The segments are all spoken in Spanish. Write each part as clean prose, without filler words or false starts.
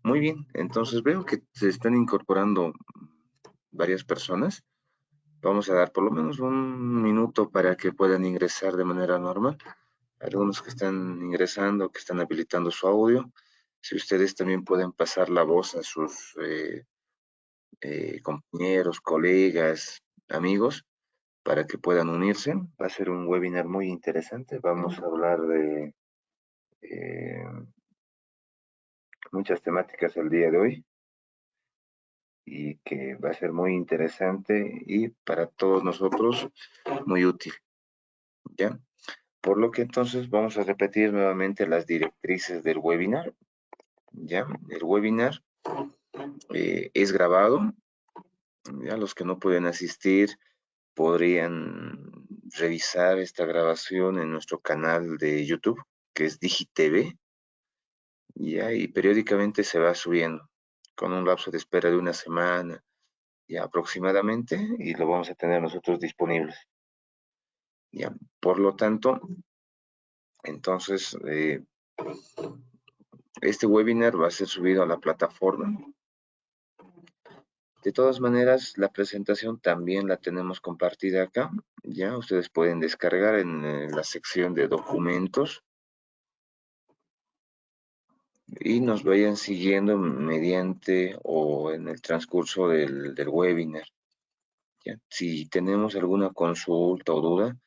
Muy bien, entonces veo que se están incorporando varias personas. Vamos a dar por lo menos un minuto para que puedan ingresar de manera normal. Algunos que están ingresando, que están habilitando su audio. Si ustedes también pueden pasar la voz a sus compañeros, colegas, amigos, para que puedan unirse. Va a ser un webinar muy interesante. Vamos a hablar de eh, muchas temáticas el día de hoy y que va a ser muy interesante y para todos nosotros muy útil, ¿ya? Por lo que entonces vamos a repetir nuevamente las directrices del webinar, ¿ya? El webinar es grabado, ya los que no pueden asistir podrían revisar esta grabación en nuestro canal de YouTube, que es DigiTV, ya, y periódicamente se va subiendo con un lapso de espera de una semana, ya aproximadamente, y lo vamos a tener nosotros disponibles. Ya, por lo tanto, entonces, este webinar va a ser subido a la plataforma. De todas maneras, la presentación también la tenemos compartida acá. Ya, ustedes pueden descargar en la sección de documentos y nos vayan siguiendo mediante o en el transcurso del webinar. ¿Ya? Si tenemos alguna consulta o duda,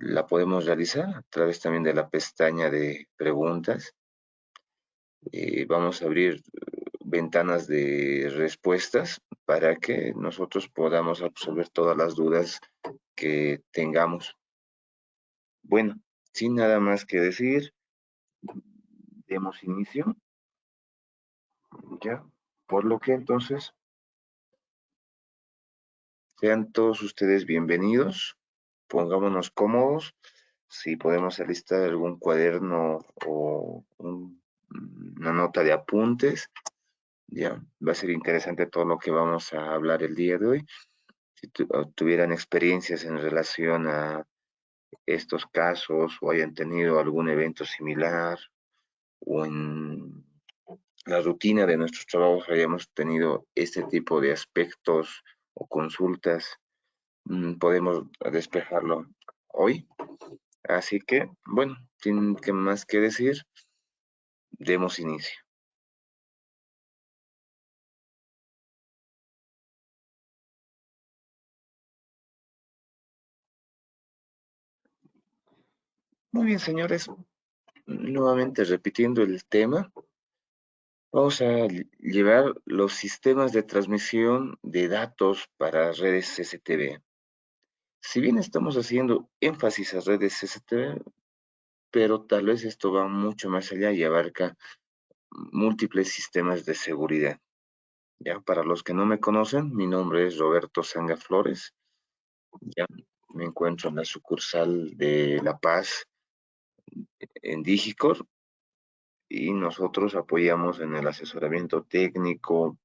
la podemos realizar a través también de la pestaña de preguntas. Vamos a abrir ventanas de respuestas para que nosotros podamos absolver todas las dudas que tengamos. Bueno, sin nada más que decir, demos inicio, ¿ya? Por lo que entonces, sean todos ustedes bienvenidos, pongámonos cómodos, si podemos alistar algún cuaderno o una nota de apuntes, ya, va a ser interesante todo lo que vamos a hablar el día de hoy. Si tuvieran experiencias en relación a estos casos o hayan tenido algún evento similar o en la rutina de nuestros trabajos hayamos tenido este tipo de aspectos o consultas, podemos despejarlo hoy. Así que, bueno, sin que más que decir, demos inicio. Muy bien, señores, nuevamente repitiendo el tema, vamos a llevar los sistemas de transmisión de datos para redes CCTV. Si bien estamos haciendo énfasis a redes CCTV, pero tal vez esto va mucho más allá y abarca múltiples sistemas de seguridad. Ya, para los que no me conocen, mi nombre es Roberto Sanga Flores. Ya me encuentro en la sucursal de La Paz en Digicor y nosotros apoyamos en el asesoramiento técnico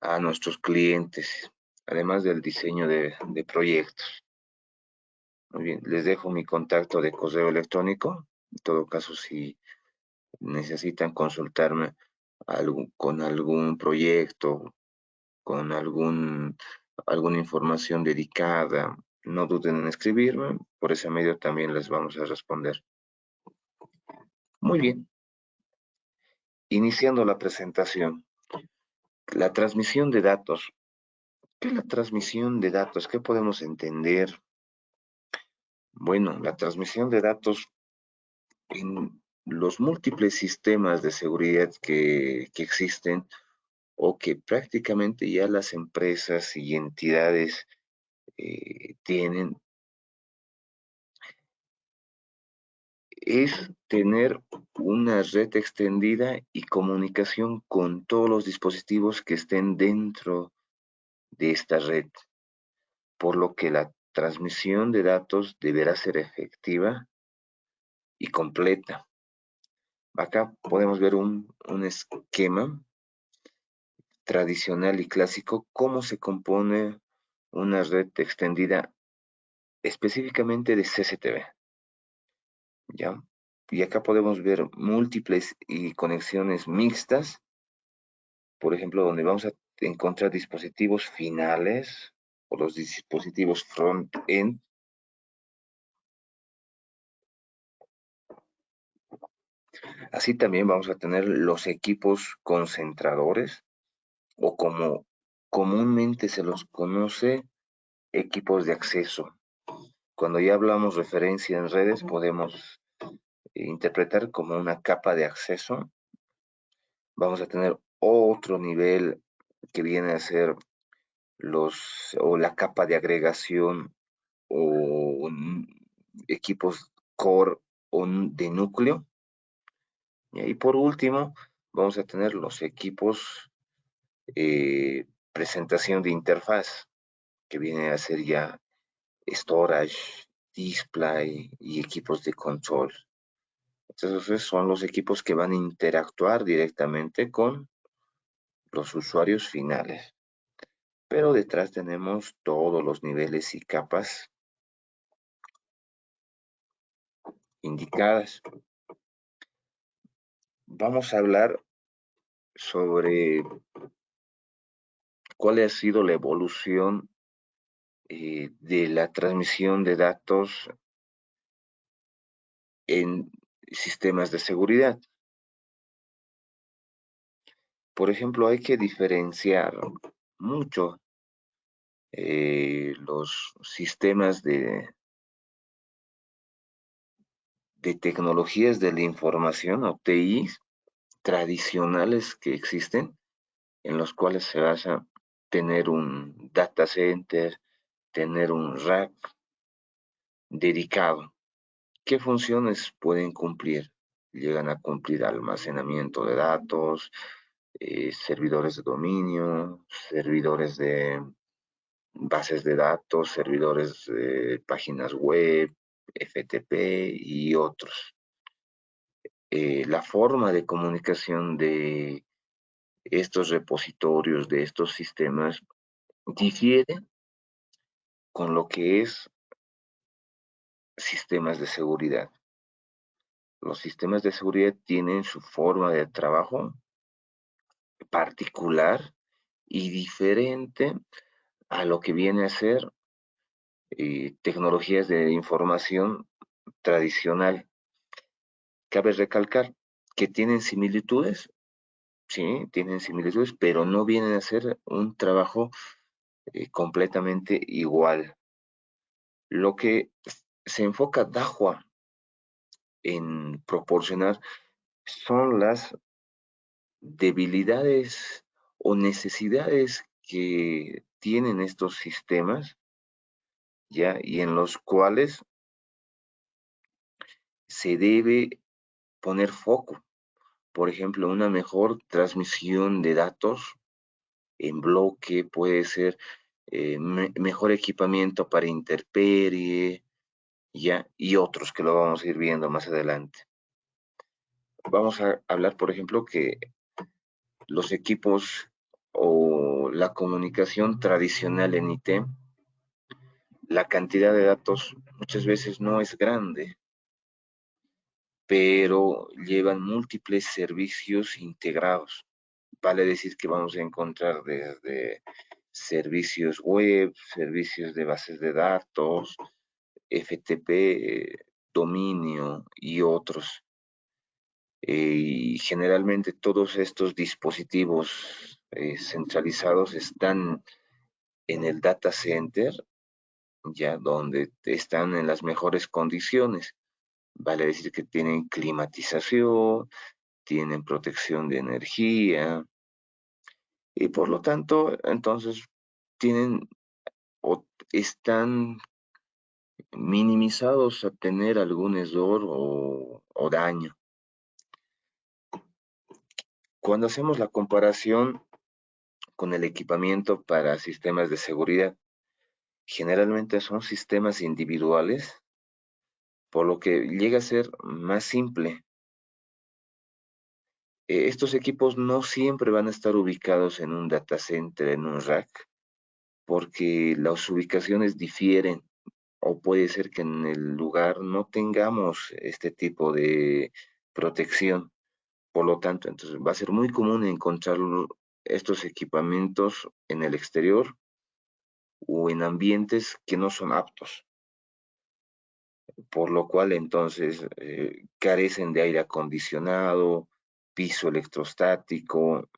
a nuestros clientes, además del diseño de proyectos. Muy bien, les dejo mi contacto de correo electrónico. En todo caso, si necesitan consultarme con algún proyecto, con alguna información dedicada, no duden en escribirme. Por ese medio también les vamos a responder. Muy bien, iniciando la presentación. La transmisión de datos. ¿Qué es la transmisión de datos? ¿Qué podemos entender? Bueno, la transmisión de datos en los múltiples sistemas de seguridad que existen o que prácticamente ya las empresas y entidades tienen, es tener una red extendida y comunicación con todos los dispositivos que estén dentro de esta red, por lo que la transmisión de datos deberá ser efectiva y completa. Acá podemos ver un esquema tradicional y clásico, cómo se compone una red extendida específicamente de CCTV, ¿ya? Y acá podemos ver múltiples y conexiones mixtas, por ejemplo, donde vamos a encontrar dispositivos finales o los dispositivos front-end. Así también vamos a tener los equipos concentradores o como comúnmente se los conoce, equipos de acceso. Cuando ya hablamos referencia en redes, podemos interpretar como una capa de acceso. Vamos a tener otro nivel que viene a ser la capa de agregación o equipos core o de núcleo. Y por último, vamos a tener los equipos presentación de interfaz, que viene a ser ya storage, display y equipos de control. Entonces son los equipos que van a interactuar directamente con los usuarios finales. Pero detrás tenemos todos los niveles y capas indicadas. Vamos a hablar sobre cuál ha sido la evolución de la transmisión de datos en sistemas de seguridad. Por ejemplo, hay que diferenciar mucho los sistemas de tecnologías de la información o TIs tradicionales que existen, en los cuales se basa tener un data center, tener un rack dedicado. ¿Qué funciones pueden cumplir? Llegan a cumplir almacenamiento de datos, servidores de dominio, servidores de bases de datos, servidores de páginas web, FTP y otros. La forma de comunicación de estos repositorios, de estos sistemas, difiere con lo que es sistemas de seguridad. Los sistemas de seguridad tienen su forma de trabajo particular y diferente a lo que viene a ser tecnologías de información tradicional. Cabe recalcar que tienen similitudes, sí, tienen similitudes, pero no vienen a ser un trabajo completamente igual. Lo que se enfoca Dahua en proporcionar son las debilidades o necesidades que tienen estos sistemas, ¿ya? Y en los cuales se debe poner foco. Por ejemplo, una mejor transmisión de datos en bloque puede ser mejor equipamiento para interperie, ¿ya? Y otros que lo vamos a ir viendo más adelante. Vamos a hablar, por ejemplo, que los equipos o la comunicación tradicional en IT, la cantidad de datos muchas veces no es grande, pero llevan múltiples servicios integrados. Vale decir que vamos a encontrar desde servicios web, servicios de bases de datos, FTP, dominio y otros. Y generalmente todos estos dispositivos centralizados están en el data center, ya donde están en las mejores condiciones. Vale decir que tienen climatización, tienen protección de energía y por lo tanto, entonces tienen o están minimizados a tener algún error o daño. Cuando hacemos la comparación con el equipamiento para sistemas de seguridad, generalmente son sistemas individuales, por lo que llega a ser más simple. Estos equipos no siempre van a estar ubicados en un data center, en un rack, porque las ubicaciones difieren. o puede ser que en el lugar no tengamos este tipo de protección. Por lo tanto, entonces va a ser muy común encontrar estos equipamientos en el exterior o en ambientes que no son aptos, por lo cual entonces carecen de aire acondicionado, piso electrostático,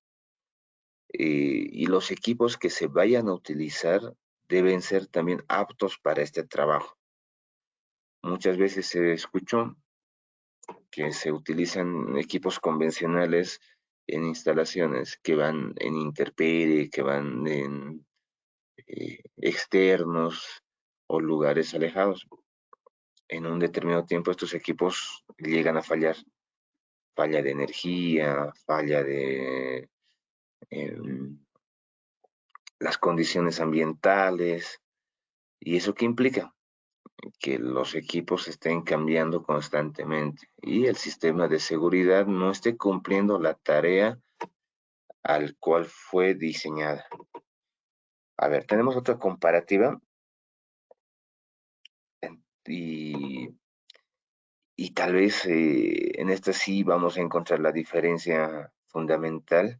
y los equipos que se vayan a utilizar deben ser también aptos para este trabajo. Muchas veces se escuchó que se utilizan equipos convencionales en instalaciones que van en intemperie, que van en externos o lugares alejados. En un determinado tiempo estos equipos llegan a fallar. Falla de energía, falla de eh, las condiciones ambientales. ¿Y eso qué implica? Que los equipos estén cambiando constantemente y el sistema de seguridad no esté cumpliendo la tarea al cual fue diseñada. A ver, tenemos otra comparativa y, y tal vez en esta sí vamos a encontrar la diferencia fundamental.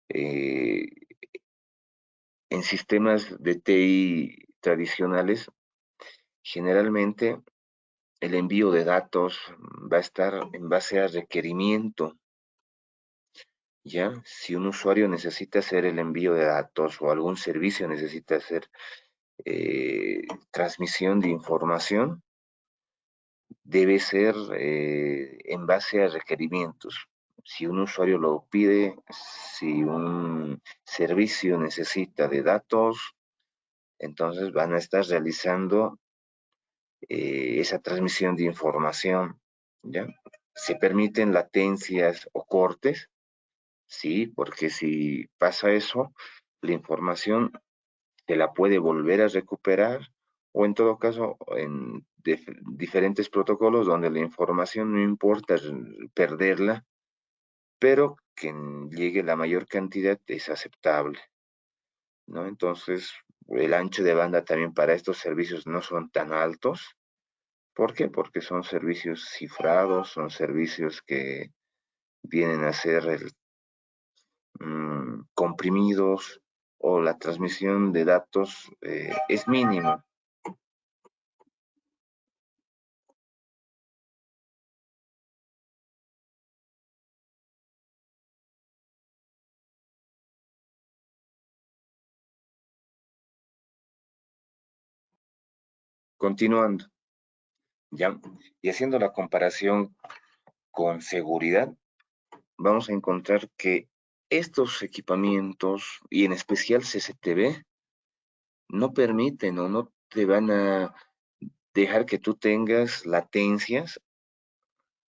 Eh, en sistemas de TI tradicionales, generalmente el envío de datos va a estar en base a requerimiento. Ya, si un usuario necesita hacer el envío de datos o algún servicio necesita hacer transmisión de información, debe ser en base a requerimientos. Si un usuario lo pide, si un servicio necesita de datos, entonces van a estar realizando esa transmisión de información. ¿Ya? Se permiten latencias o cortes. Sí, porque si pasa eso, la información se la puede volver a recuperar o en todo caso en diferentes protocolos donde la información no importa perderla, pero que llegue la mayor cantidad es aceptable, ¿no? Entonces, el ancho de banda también para estos servicios no son tan altos. ¿Por qué? Porque son servicios cifrados, son servicios que vienen a ser comprimidos o la transmisión de datos es mínima. Continuando, ¿ya? Y haciendo la comparación con seguridad, vamos a encontrar que estos equipamientos, y en especial CCTV, no permiten o no te van a dejar que tú tengas latencias,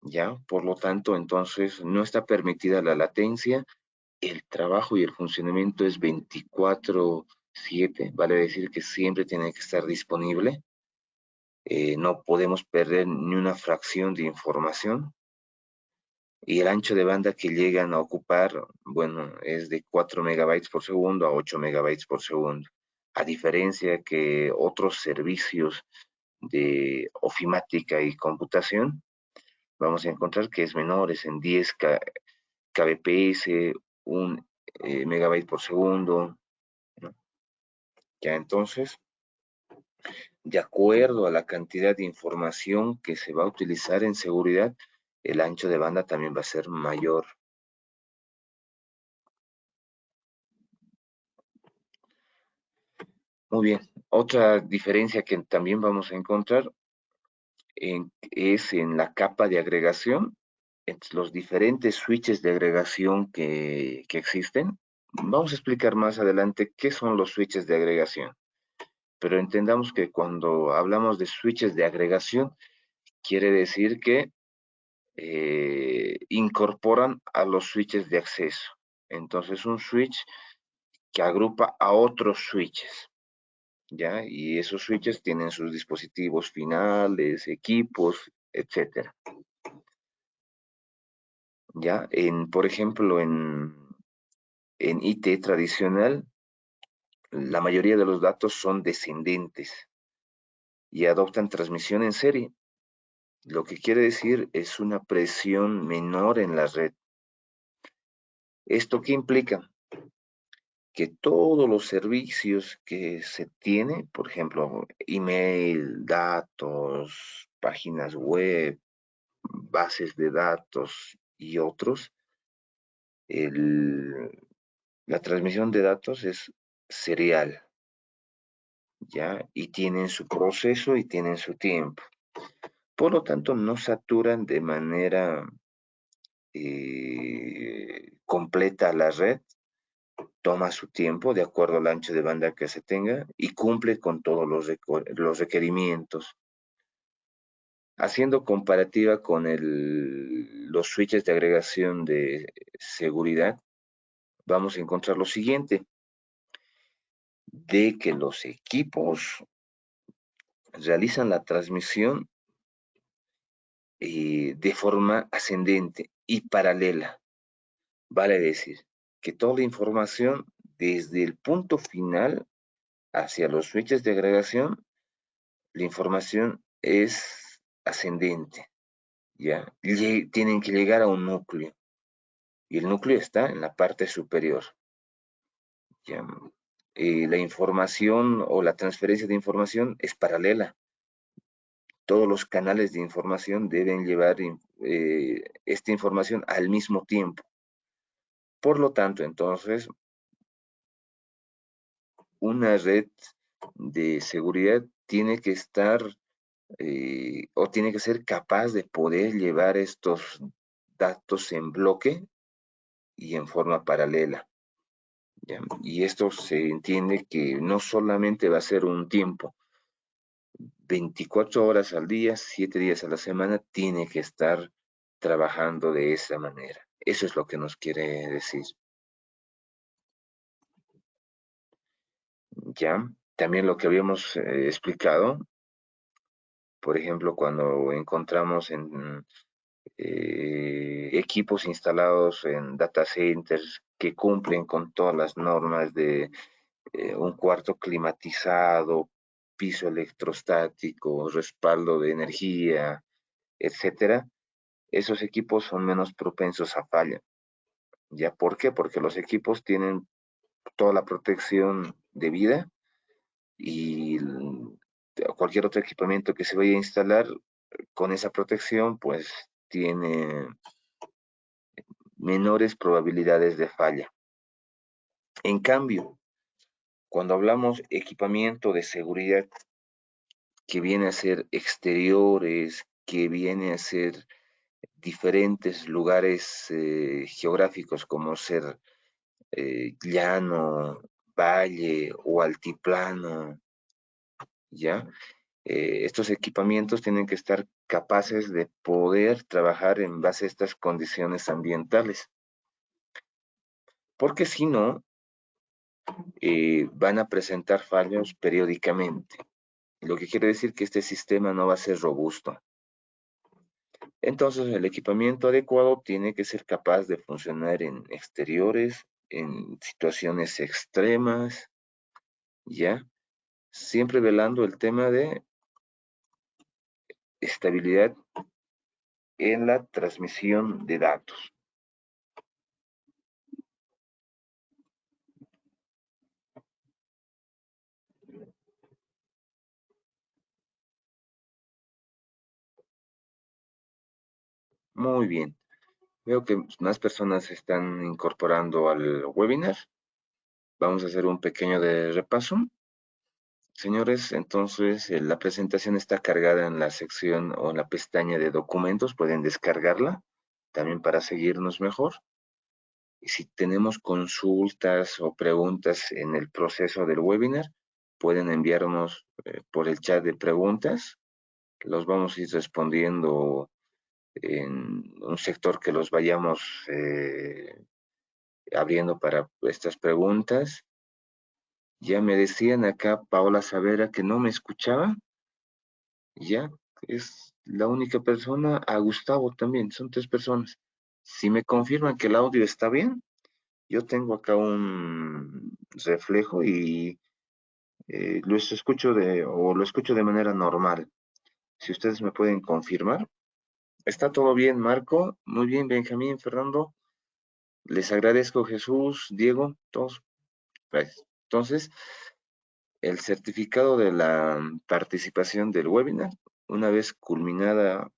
¿ya? Por lo tanto, entonces no está permitida la latencia. El trabajo y el funcionamiento es 24/7, vale decir que siempre tiene que estar disponible. No podemos perder ni una fracción de información. Y el ancho de banda que llegan a ocupar, bueno, es de 4 megabytes por segundo a 8 megabytes por segundo. A diferencia que otros servicios de ofimática y computación, vamos a encontrar que es menor, es en 10 kbps, 1 megabyte por segundo, ¿no? Ya entonces, de acuerdo a la cantidad de información que se va a utilizar en seguridad, el ancho de banda también va a ser mayor. Muy bien. Otra diferencia que también vamos a encontrar es en la capa de agregación, entre los diferentes switches de agregación que existen. Vamos a explicar más adelante qué son los switches de agregación, pero entendamos que cuando hablamos de switches de agregación, quiere decir que incorporan a los switches de acceso. Entonces, un switch que agrupa a otros switches. ¿Ya? Y esos switches tienen sus dispositivos finales, equipos, etcétera. ¿Ya? Por ejemplo, en IT tradicional, la mayoría de los datos son descendentes. y adoptan transmisión en serie. Lo que quiere decir es una presión menor en la red. ¿Esto qué implica? Que todos los servicios que se tiene, por ejemplo, email, datos, páginas web, bases de datos y otros, el- la transmisión de datos es serial, ¿ya? Y tienen su proceso y tienen su tiempo. Por lo tanto, no saturan de manera completa la red, toma su tiempo de acuerdo al ancho de banda que se tenga y cumple con todos los requerimientos. Haciendo comparativa con los switches de agregación de seguridad, vamos a encontrar lo siguiente, de que los equipos realizan la transmisión de forma ascendente y paralela. Vale decir, que toda la información desde el punto final hacia los switches de agregación, la información es ascendente, ¿ya? Tienen que llegar a un núcleo y el núcleo está en la parte superior, ¿ya? La información o la transferencia de información es paralela. Todos los canales de información deben llevar esta información al mismo tiempo. Por lo tanto, entonces, una red de seguridad tiene que estar o tiene que ser capaz de poder llevar estos datos en bloque y en forma paralela, ¿ya? Y esto se entiende que no solamente va a ser un tiempo, 24 horas al día, 7 días a la semana, tiene que estar trabajando de esa manera. Eso es lo que nos quiere decir, ¿ya? También lo que habíamos explicado, por ejemplo, cuando encontramos en equipos instalados en data centers que cumplen con todas las normas de un cuarto climatizado, piso electrostático, respaldo de energía, etcétera, esos equipos son menos propensos a falla. ¿Ya por qué? Porque los equipos tienen toda la protección debida y cualquier otro equipamiento que se vaya a instalar con esa protección, pues tiene menores probabilidades de falla. En cambio, cuando hablamos equipamiento de seguridad que viene a ser exteriores, que viene a ser diferentes lugares geográficos como ser llano, valle o altiplano, ¿ya? Estos equipamientos tienen que estar capaces de poder trabajar en base a estas condiciones ambientales, porque si no, van a presentar fallos periódicamente, lo que quiere decir que este sistema no va a ser robusto. Entonces, el equipamiento adecuado tiene que ser capaz de funcionar en exteriores, en situaciones extremas, ¿ya? Siempre velando el tema de estabilidad en la transmisión de datos. Muy bien. Veo que más personas se están incorporando al webinar. Vamos a hacer un pequeño de repaso. Señores, entonces la presentación está cargada en la sección o en la pestaña de documentos. Pueden descargarla también para seguirnos mejor. Y si tenemos consultas o preguntas en el proceso del webinar, pueden enviarnos por el chat de preguntas. Los vamos a ir respondiendo en un sector que los vayamos abriendo para estas preguntas. Ya me decían acá, Paola Savera, que no me escuchaba. Ya es la única persona, a Gustavo también, son tres personas. Si me confirman que el audio está bien, yo tengo acá un reflejo y lo escucho de manera normal. Si ustedes me pueden confirmar. ¿Está todo bien, Marco? Muy bien, Benjamín, Fernando. Les agradezco, Jesús, Diego, todos. Gracias. Entonces, el certificado de la participación del webinar, una vez culminada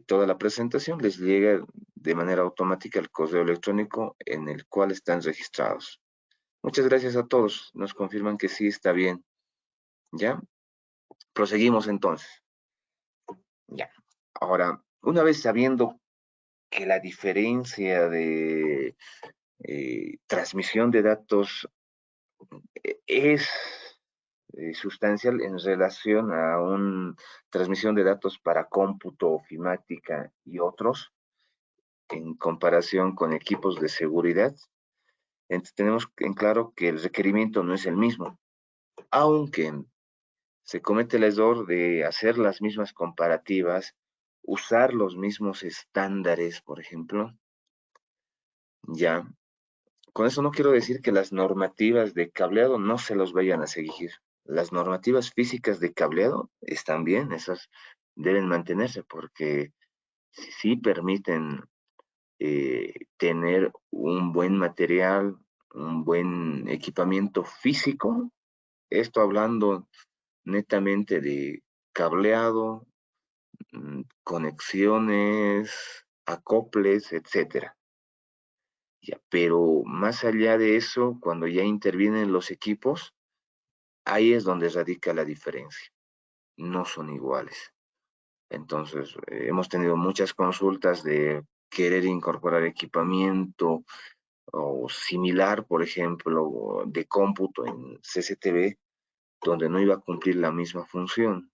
toda la presentación, les llega de manera automática el correo electrónico en el cual están registrados. Muchas gracias a todos. Nos confirman que sí está bien. ¿Ya? Proseguimos entonces. Ya. Ahora, una vez sabiendo que la diferencia de transmisión de datos es sustancial en relación a una transmisión de datos para cómputo, ofimática y otros, en comparación con equipos de seguridad. Entonces tenemos en claro que el requerimiento no es el mismo, aunque se comete el error de hacer las mismas comparativas, usar los mismos estándares, por ejemplo, ya. Con eso no quiero decir que las normativas de cableado no se los vayan a seguir. Las normativas físicas de cableado están bien, esas deben mantenerse porque sí permiten tener un buen material, un buen equipamiento físico. Esto hablando netamente de cableado, conexiones, acoples, etcétera. Ya, pero más allá de eso, cuando ya intervienen los equipos, ahí es donde radica la diferencia. No son iguales. Entonces, hemos tenido muchas consultas de querer incorporar equipamiento o similar, por ejemplo, de cómputo en CCTV, donde no iba a cumplir la misma función.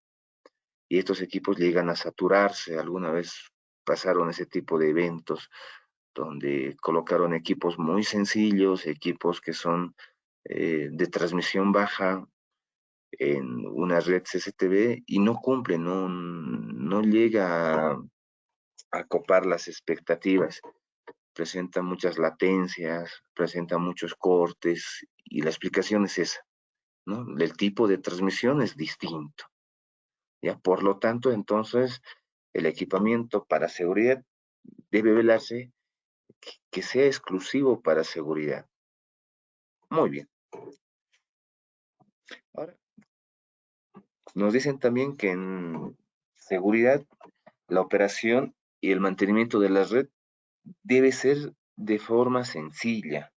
Y estos equipos llegan a saturarse. Alguna vez pasaron ese tipo de eventos donde colocaron equipos muy sencillos, equipos que son de transmisión baja en una red CCTV y no cumple, no llega a copar las expectativas. Presenta muchas latencias, presenta muchos cortes y la explicación es esa, ¿no? El tipo de transmisión es distinto. ¿Ya? Por lo tanto, entonces, el equipamiento para seguridad debe velarse que sea exclusivo para seguridad. Muy bien. Ahora, nos dicen también que en seguridad, la operación y el mantenimiento de la red debe ser de forma sencilla,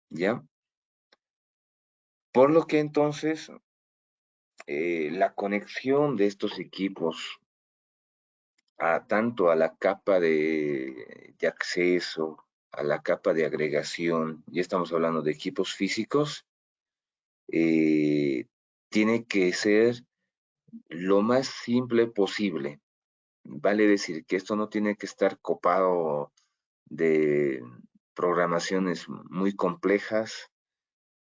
¿ya? Por lo que entonces la conexión de estos equipos tanto a la capa de acceso, a la capa de agregación, ya estamos hablando de equipos físicos, eh, tiene que ser lo más simple posible. Vale decir que esto no tiene que estar copado de programaciones muy complejas,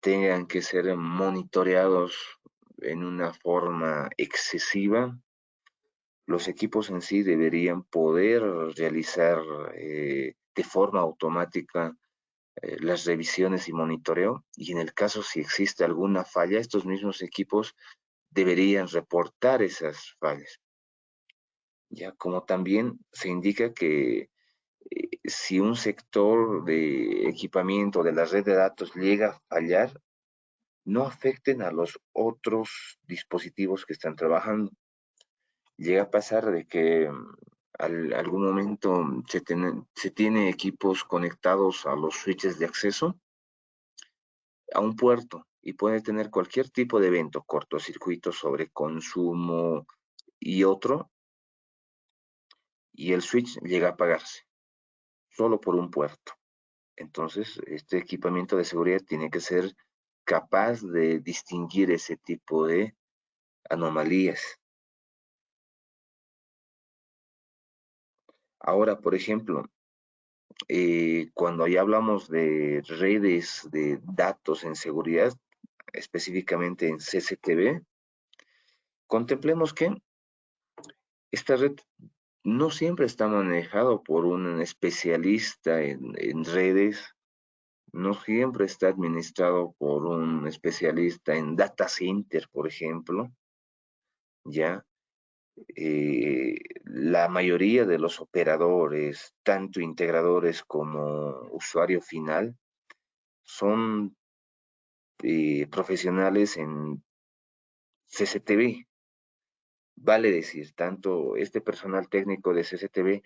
tengan que ser monitoreados en una forma excesiva. Los equipos en sí deberían poder realizar de forma automática las revisiones y monitoreo, y en el caso si existe alguna falla, estos mismos equipos deberían reportar esas fallas. Ya como también se indica que si un sector de equipamiento de la red de datos llega a fallar, no afecten a los otros dispositivos que están trabajando. Llega a pasar de que algún momento se tiene equipos conectados a los switches de acceso a un puerto y puede tener cualquier tipo de evento, cortocircuito, sobreconsumo y otro, y el switch llega a apagarse solo por un puerto. Entonces, este equipamiento de seguridad tiene que ser capaz de distinguir ese tipo de anomalías. Ahora, por ejemplo, cuando ya hablamos de redes de datos en seguridad, específicamente en CCTV, contemplemos que esta red no siempre está manejado por un especialista en redes, no siempre está administrado por un especialista en data center, por ejemplo, ¿ya? La mayoría de los operadores, tanto integradores como usuario final, son profesionales en CCTV. Vale decir, tanto este personal técnico de CCTV,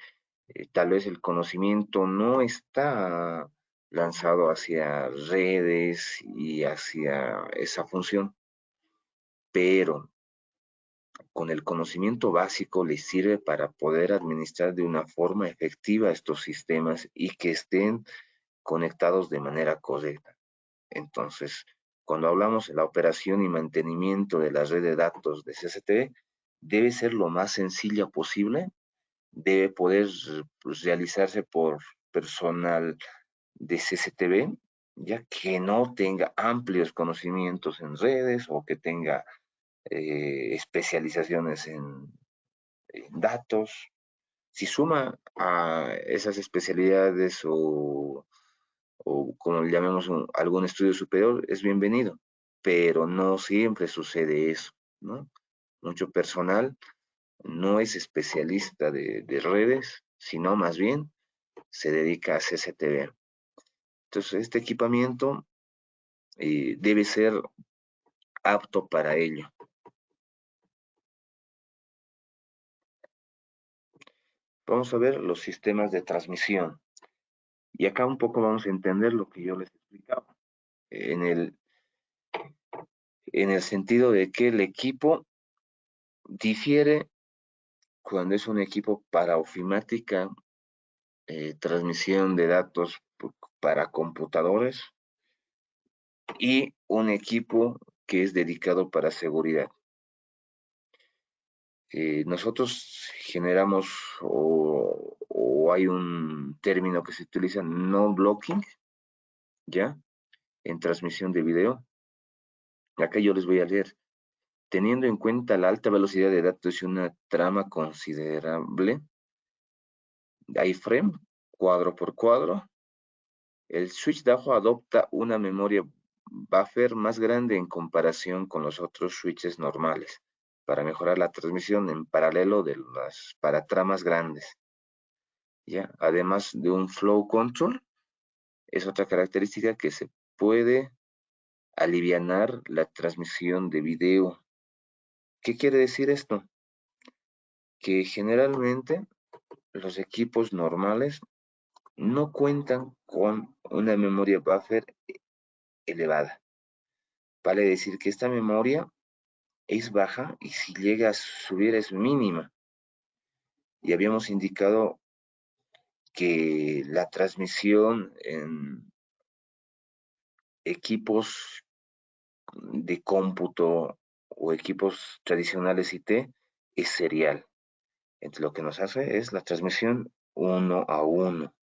tal vez el conocimiento no está lanzado hacia redes y hacia esa función, pero con el conocimiento básico les sirve para poder administrar de una forma efectiva estos sistemas y que estén conectados de manera correcta. Entonces, cuando hablamos de la operación y mantenimiento de la red de datos de CCTV, debe ser lo más sencilla posible, debe poder pues, realizarse por personal de CCTV, ya que no tenga amplios conocimientos en redes o que tenga especializaciones en datos. Si suma a esas especialidades o como le llamemos algún estudio superior, es bienvenido, pero no siempre sucede eso, ¿no? Mucho personal no es especialista de redes, sino más bien se dedica a CCTV. Entonces, este equipamiento debe ser apto para ello. Vamos a ver los sistemas de transmisión. Y acá un poco vamos a entender lo que yo les explicaba. En el, en el sentido de que el equipo difiere cuando es un equipo para ofimática, transmisión de datos para computadores y un equipo que es dedicado para seguridad. Nosotros generamos o hay un término que se utiliza no blocking, ¿ya? En transmisión de video. Acá yo les voy a leer. Teniendo en cuenta la alta velocidad de datos y una trama considerable, iframe, cuadro por cuadro, el switch DAO adopta una memoria buffer más grande en comparación con los otros switches normales, para mejorar la transmisión en paralelo para tramas grandes. ¿Ya? Además de un flow control, es otra característica que se puede alivianar la transmisión de video. ¿Qué quiere decir esto? Que generalmente los equipos normales no cuentan con una memoria buffer elevada. Vale decir que esta memoria es baja y si llega a subir es mínima. Y habíamos indicado que la transmisión en equipos de cómputo o equipos tradicionales IT es serial. Entonces lo que nos hace es la transmisión uno a uno.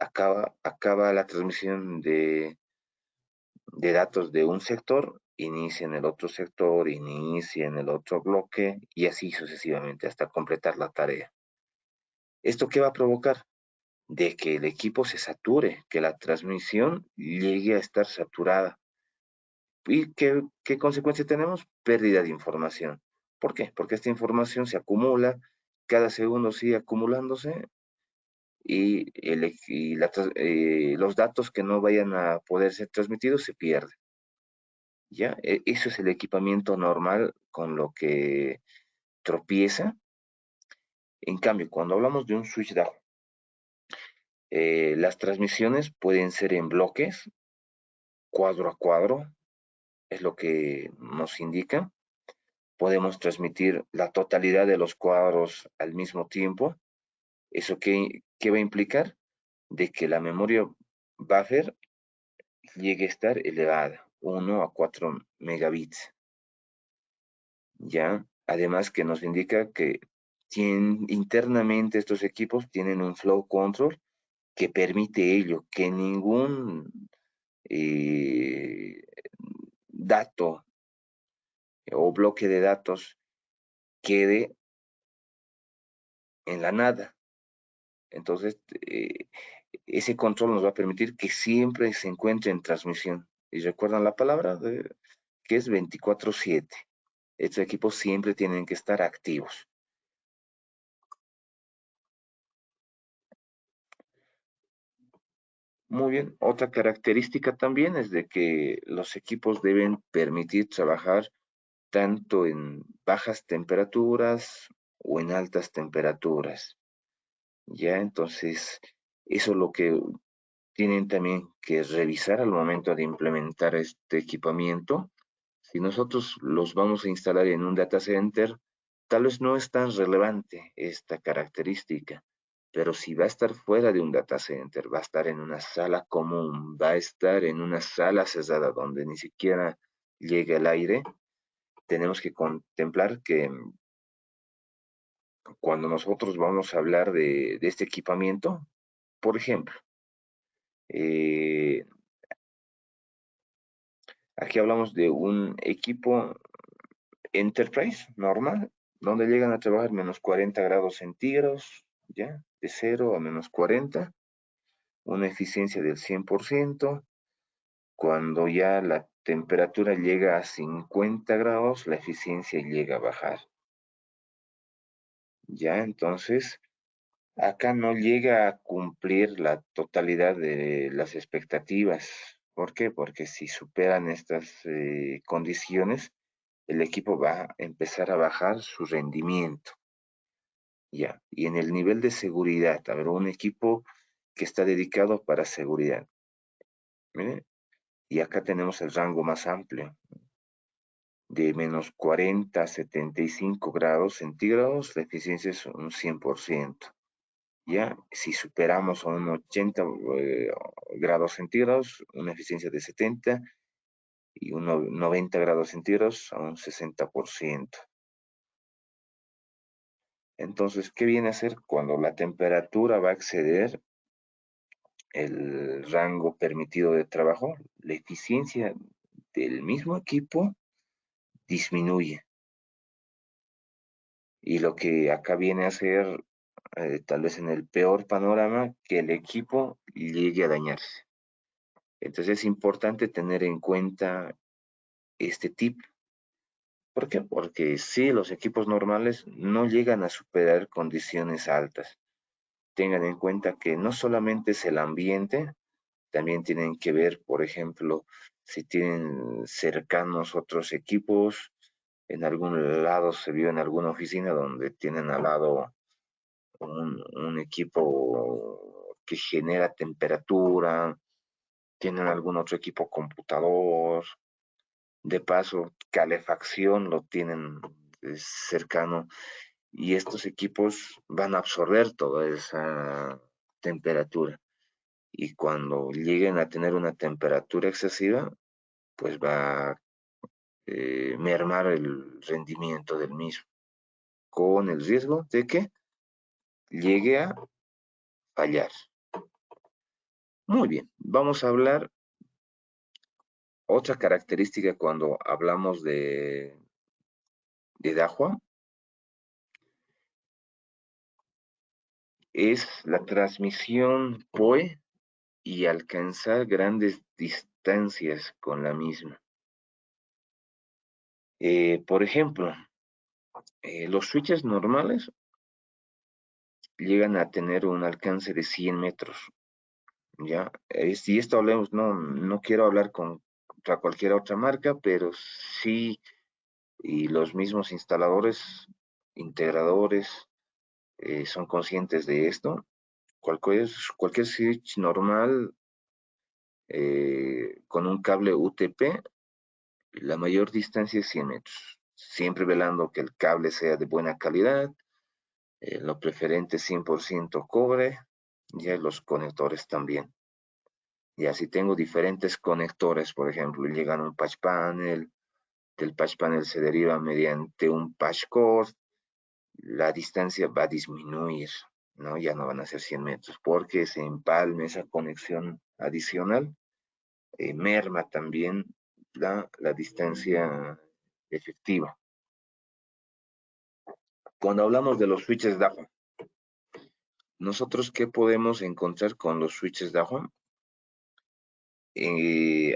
Acaba la transmisión de datos de un sector, inicia en el otro sector, inicia en el otro bloque y así sucesivamente hasta completar la tarea. ¿Esto qué va a provocar? De que el equipo se sature, que la transmisión llegue a estar saturada. ¿Y qué consecuencia tenemos? Pérdida de información. ¿Por qué? Porque esta información se acumula, cada segundo sigue acumulándose y, los datos que no vayan a poder ser transmitidos se pierden. ¿Ya? Eso es el equipamiento normal con lo que tropieza. En cambio, cuando hablamos de un switch DAO, las transmisiones pueden ser en bloques, cuadro a cuadro, es lo que nos indica. Podemos transmitir la totalidad de los cuadros al mismo tiempo. ¿Eso qué va a implicar? De que la memoria buffer llegue a estar elevada, 1 a 4 megabits. ¿Ya? Además que nos indica que internamente estos equipos tienen un flow control que permite ello, que ningún eh, dato o bloque de datos quede en la nada. Entonces, ese control nos va a permitir que siempre se encuentre en transmisión. Y recuerdan la palabra que es 24/7. Estos equipos siempre tienen que estar activos. Muy bien. Otra característica también es de que los equipos deben permitir trabajar tanto en bajas temperaturas o en altas temperaturas. Ya, entonces, eso es lo que tienen también que revisar al momento de implementar este equipamiento. Si nosotros los vamos a instalar en un data center, tal vez no es tan relevante esta característica, pero si va a estar fuera de un data center, va a estar en una sala común, va a estar en una sala cerrada donde ni siquiera llega el aire, tenemos que contemplar que cuando nosotros vamos a hablar de este equipamiento, por ejemplo, eh, aquí hablamos de un equipo Enterprise normal, donde llegan a trabajar menos 40 grados centígrados, ¿ya? De 0 a menos 40, una eficiencia del 100%. Cuando ya la temperatura llega a 50 grados, la eficiencia llega a bajar, ¿ya? Entonces, acá no llega a cumplir la totalidad de las expectativas. ¿Por qué? Porque si superan estas condiciones, el equipo va a empezar a bajar su rendimiento. Ya, y en el nivel de seguridad, a ver, un equipo que está dedicado para seguridad. Mire, y acá tenemos el rango más amplio, de menos 40 a 75 grados centígrados, la eficiencia es un 100%. Ya, si superamos a un 80 grados centígrados, una eficiencia de 70 y un 90 grados centígrados a un 60%. Entonces, ¿qué viene a ser cuando la temperatura va a exceder el rango permitido de trabajo? La eficiencia del mismo equipo disminuye. Y lo que acá viene a ser, tal vez en el peor panorama, que el equipo llegue a dañarse. Entonces es importante tener en cuenta este tip. ¿Por qué? Porque sí, los equipos normales no llegan a superar condiciones altas. Tengan en cuenta que no solamente es el ambiente, también tienen que ver, por ejemplo, si tienen cercanos otros equipos, en algún lado se vio en alguna oficina donde tienen al lado un equipo que genera temperatura, tienen algún otro equipo computador, de paso, calefacción lo tienen cercano y estos equipos van a absorber toda esa temperatura. Y cuando lleguen a tener una temperatura excesiva, pues va a mermar el rendimiento del mismo, con el riesgo de que llegue a fallar. Muy bien, vamos a hablar otra característica cuando hablamos de Dahua, es la transmisión PoE y alcanzar grandes distancias con la misma. Por ejemplo, los switches normales llegan a tener un alcance de 100 metros, ¿ya? Si esto hablemos, no quiero hablar contra cualquier otra marca, pero sí, y los mismos instaladores, integradores, son conscientes de esto. Cualquier switch normal con un cable UTP, la mayor distancia es 100 metros, siempre velando que el cable sea de buena calidad, lo preferente 100% cobre, ya los conectores también. Ya si tengo diferentes conectores, por ejemplo, llegan un patch panel, del patch panel se deriva mediante un patch cord, la distancia va a disminuir, ¿no? Ya no van a ser 100 metros, porque se empalme esa conexión adicional, merma también la distancia efectiva. Cuando hablamos de los switches DAFA, nosotros, ¿qué podemos encontrar con los switches Dahua?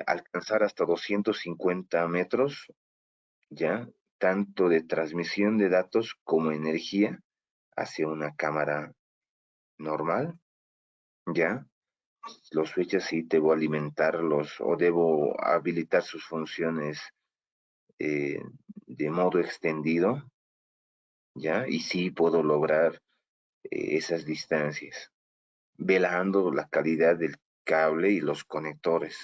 Alcanzar hasta 250 metros, ¿ya? Tanto de transmisión de datos como energía hacia una cámara normal, ¿ya? Los switches sí debo alimentarlos o debo habilitar sus funciones eh, de modo extendido, ¿ya? Y sí puedo lograr esas distancias, velando la calidad del cable y los conectores.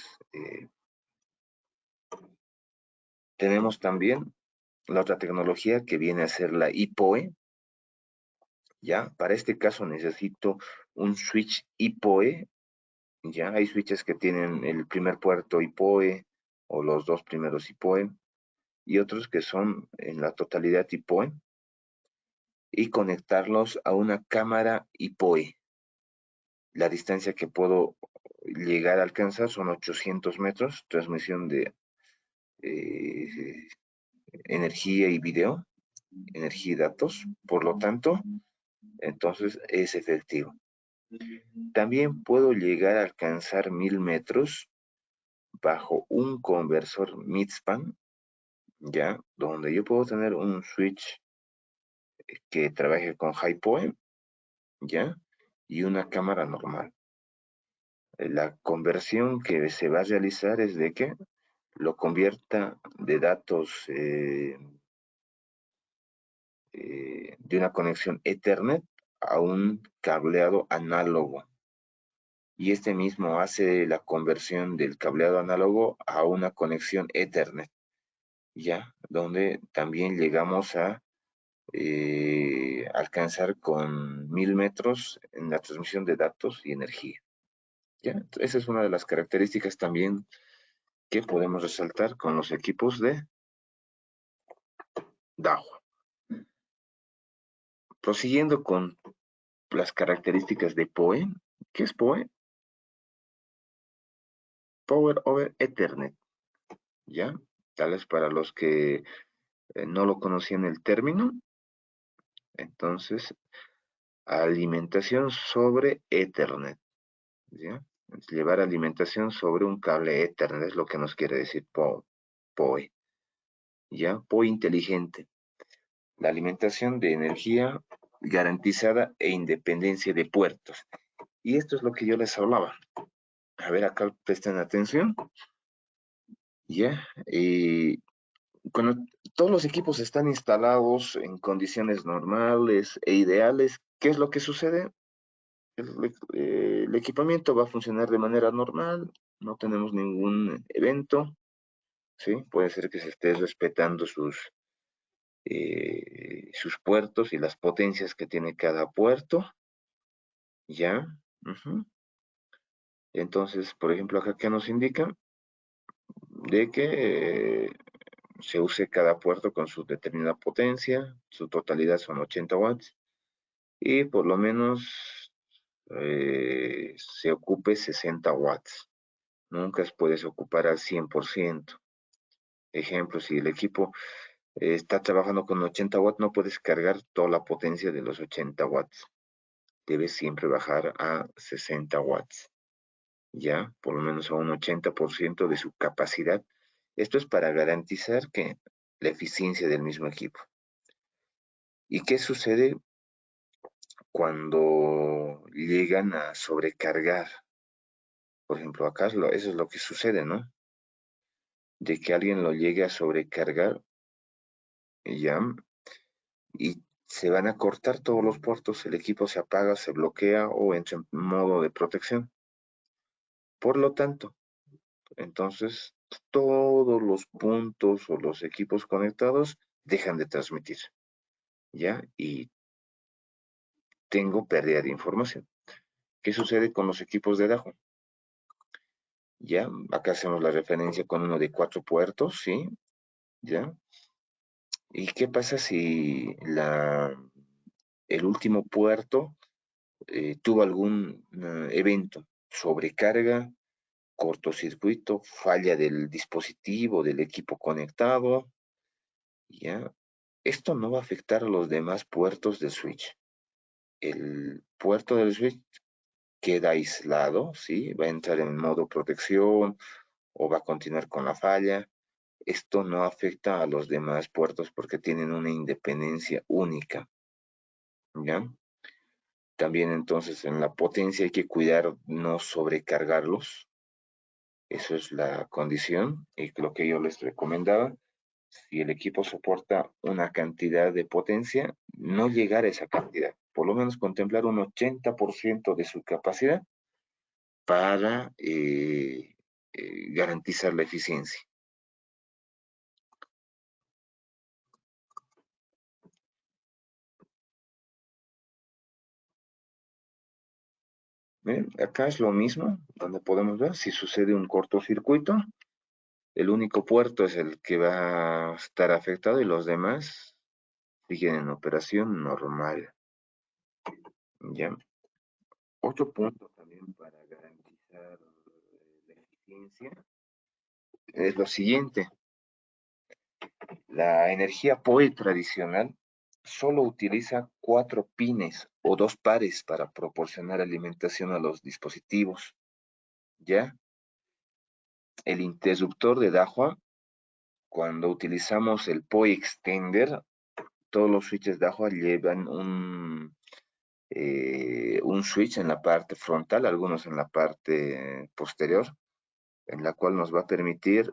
Tenemos también la otra tecnología que viene a ser la IPOE, ¿ya? Para este caso necesito un switch IPOE, ¿ya? Hay switches que tienen el primer puerto IPOE o los dos primeros IPOE y otros que son en la totalidad IPOE y conectarlos a una cámara IPOE. La distancia que puedo llegar a alcanzar son 800 metros, transmisión de eh, energía y video, energía y datos. Por lo tanto, entonces es efectivo. También puedo llegar a alcanzar 1000 metros bajo un conversor midspan, ya, donde yo puedo tener un switch que trabaje con HiPoE, ya, y una cámara normal. La conversión que se va a realizar es de que lo convierta de datos de una conexión Ethernet a un cableado análogo. Y este mismo hace la conversión del cableado análogo a una conexión Ethernet, ya, donde también llegamos a alcanzar con 1000 metros en la transmisión de datos y energía. ¿Ya? Esa es una de las características también que podemos resaltar con los equipos de Dahua. Prosiguiendo con las características de PoE, ¿qué es PoE? Power over Ethernet, ¿ya? Tal vez para los que no lo conocían el término, entonces, alimentación sobre Ethernet, ¿ya? Llevar alimentación sobre un cable Ethernet es lo que nos quiere decir PoE, ¿ya? PoE inteligente. La alimentación de energía garantizada e independencia de puertos. Y esto es lo que yo les hablaba. A ver, acá presten atención. ¿Ya? Cuando todos los equipos están instalados en condiciones normales e ideales, ¿qué es lo que sucede? El equipamiento va a funcionar de manera normal, no tenemos ningún evento, ¿sí? Puede ser que se esté respetando sus puertos y las potencias que tiene cada puerto, ¿ya? Ujú. Entonces, por ejemplo, acá que nos indica de que se use cada puerto con su determinada potencia, su totalidad son 80 watts, y por lo menos se ocupe 60 watts. Nunca puedes ocupar al 100%. Ejemplo, si el equipo está trabajando con 80 watts, no puedes cargar toda la potencia de los 80 watts. Debes siempre bajar a 60 watts, ya, por lo menos a un 80% de su capacidad. Esto es para garantizar que la eficiencia del mismo equipo. ¿Y qué sucede cuando llegan a sobrecargar? Por ejemplo, acá eso es lo que sucede, ¿no? De que alguien lo llegue a sobrecargar, ya, y se van a cortar todos los puertos, el equipo se apaga, se bloquea o entra en modo de protección. Por lo tanto, entonces todos los puntos o los equipos conectados dejan de transmitir, ¿ya? Y tengo pérdida de información. ¿Qué sucede con los equipos de Dahua? Ya, acá hacemos la referencia con uno de 4 puertos, ¿sí? ¿Ya? ¿Y qué pasa si el último puerto tuvo algún evento? Sobrecarga, cortocircuito, falla del dispositivo, del equipo conectado, ¿ya? Esto no va a afectar a los demás puertos del switch. El puerto del switch queda aislado, ¿sí? Va a entrar en modo protección o va a continuar con la falla. Esto no afecta a los demás puertos porque tienen una independencia única, ¿ya? También entonces en la potencia hay que cuidar no sobrecargarlos. Eso es la condición y lo que yo les recomendaba. Si el equipo soporta una cantidad de potencia, no llegar a esa cantidad. Por lo menos contemplar un 80% de su capacidad para garantizar la eficiencia. Miren, acá es lo mismo, donde podemos ver si sucede un cortocircuito, el único puerto es el que va a estar afectado y los demás siguen en operación normal. ¿Ya? Otro punto también para garantizar la eficiencia es lo siguiente. La energía POE tradicional solo utiliza 4 pines o 2 pares para proporcionar alimentación a los dispositivos. ¿Ya? El interruptor de Dahua, cuando utilizamos el POE Extender, todos los switches Dahua llevan un switch en la parte frontal, algunos en la parte posterior, en la cual nos va a permitir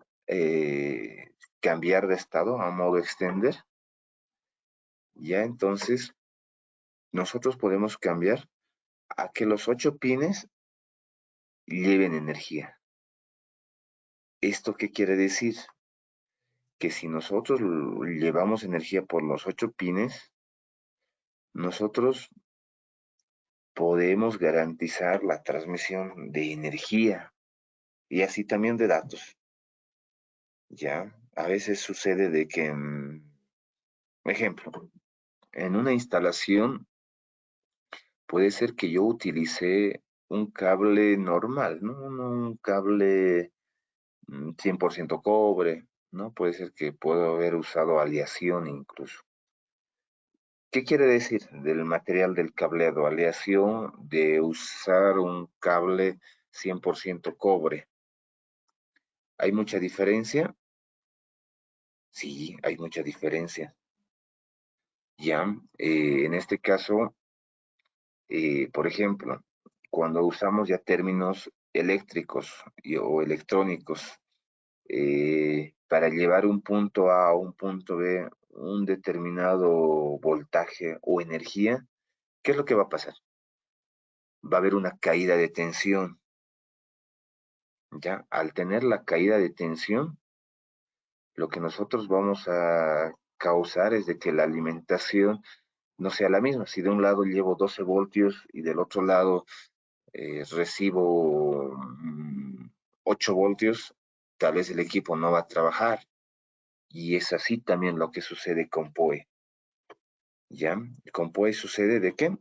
cambiar de estado a modo extender. Ya entonces nosotros podemos cambiar a que los 8 pines lleven energía. ¿Esto qué quiere decir? Que si nosotros llevamos energía por los 8 pines, nosotros podemos garantizar la transmisión de energía y así también de datos. Ya, a veces sucede de que, ejemplo, en una instalación puede ser que yo utilice un cable normal, ¿no? Un cable 100% cobre, ¿no? Puede ser que puedo haber usado aleación incluso. ¿Qué quiere decir del material del cableado? Aleación de usar un cable 100% cobre. ¿Hay mucha diferencia? Sí, hay mucha diferencia. Ya, en este caso, por ejemplo, cuando usamos ya términos eléctricos o electrónicos para llevar un punto A a un punto B, un determinado voltaje o energía, ¿qué es lo que va a pasar? Va a haber una caída de tensión. ¿Ya? Al tener la caída de tensión, lo que nosotros vamos a causar es de que la alimentación no sea la misma. Si de un lado llevo 12 voltios y del otro lado recibo 8 voltios, tal vez el equipo no va a trabajar. Y es así también lo que sucede con POE. ¿Ya? Con POE sucede de que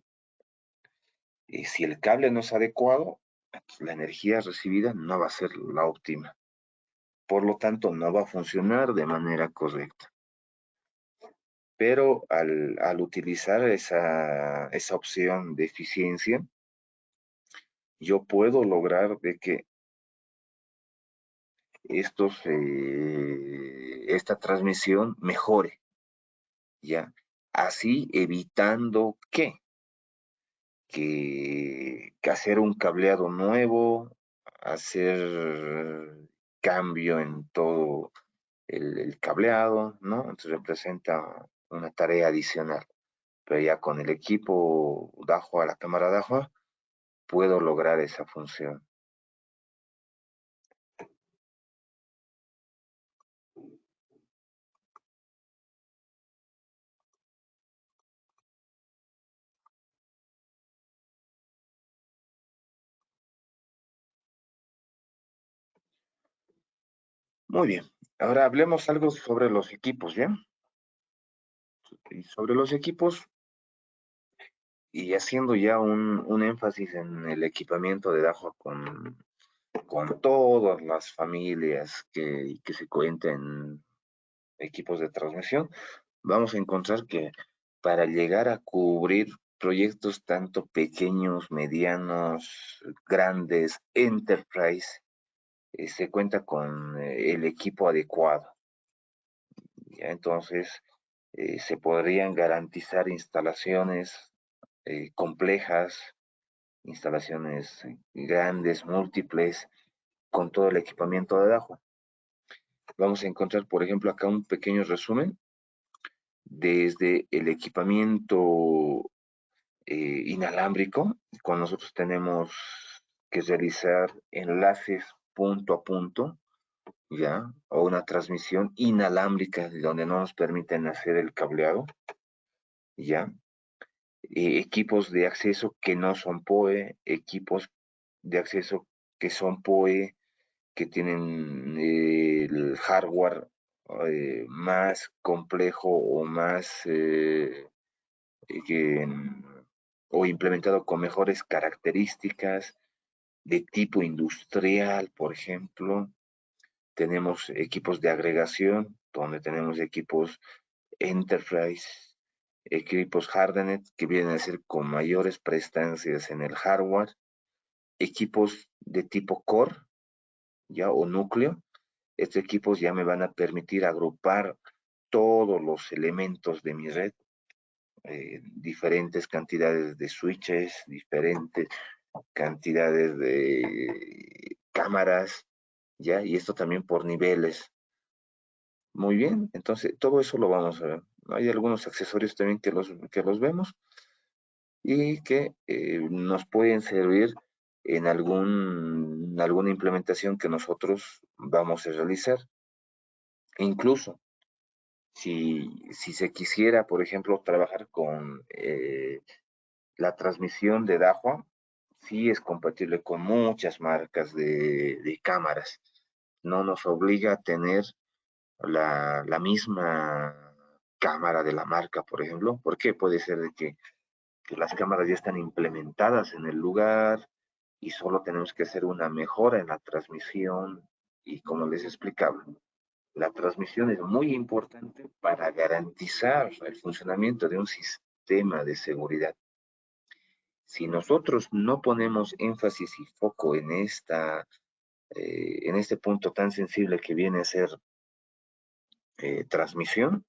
si el cable no es adecuado, pues la energía recibida no va a ser la óptima. Por lo tanto, no va a funcionar de manera correcta. Pero al utilizar esa opción de eficiencia, yo puedo lograr de que esta transmisión mejore, ¿ya? Así evitando que hacer un cableado nuevo, hacer cambio en todo el cableado, ¿no? Entonces representa una tarea adicional. Pero ya con el equipo Dahua, la cámara Dahua, puedo lograr esa función. Muy bien. Ahora hablemos algo sobre los equipos, ¿ya? Y sobre los equipos, y haciendo ya un énfasis en el equipamiento de Dahua con todas las familias que se cuenten equipos de transmisión, vamos a encontrar que para llegar a cubrir proyectos tanto pequeños, medianos, grandes, enterprise, se cuenta con el equipo adecuado. ¿Ya? Entonces, se podrían garantizar instalaciones complejas, instalaciones grandes, múltiples, con todo el equipamiento de Dahua. Vamos a encontrar, por ejemplo, acá un pequeño resumen desde el equipamiento inalámbrico. Cuando nosotros tenemos que realizar enlaces punto a punto, ¿ya? O una transmisión inalámbrica donde no nos permiten hacer el cableado, ¿ya? Equipos de acceso que no son PoE, equipos de acceso que son PoE, que tienen el hardware más complejo o más que, o implementado con mejores características de tipo industrial, por ejemplo. Tenemos equipos de agregación, donde tenemos equipos Enterprise, equipos Hardened, que vienen a ser con mayores prestancias en el hardware, equipos de tipo core, ya, o núcleo. Estos equipos ya me van a permitir agrupar todos los elementos de mi red, diferentes cantidades de switches, diferentes cantidades de cámaras, ¿ya? Y esto también por niveles. Muy bien, entonces todo eso lo vamos a ver. Hay algunos accesorios también que los vemos y que nos pueden servir en alguna implementación que nosotros vamos a realizar. Incluso si se quisiera, por ejemplo, trabajar con la transmisión de Dahua, sí es compatible con muchas marcas de cámaras. No nos obliga a tener la misma cámara de la marca, por ejemplo, porque puede ser de que las cámaras ya están implementadas en el lugar y solo tenemos que hacer una mejora en la transmisión y como les explicaba, la transmisión es muy importante para garantizar el funcionamiento de un sistema de seguridad. Si nosotros no ponemos énfasis y foco en este punto tan sensible que viene a ser transmisión,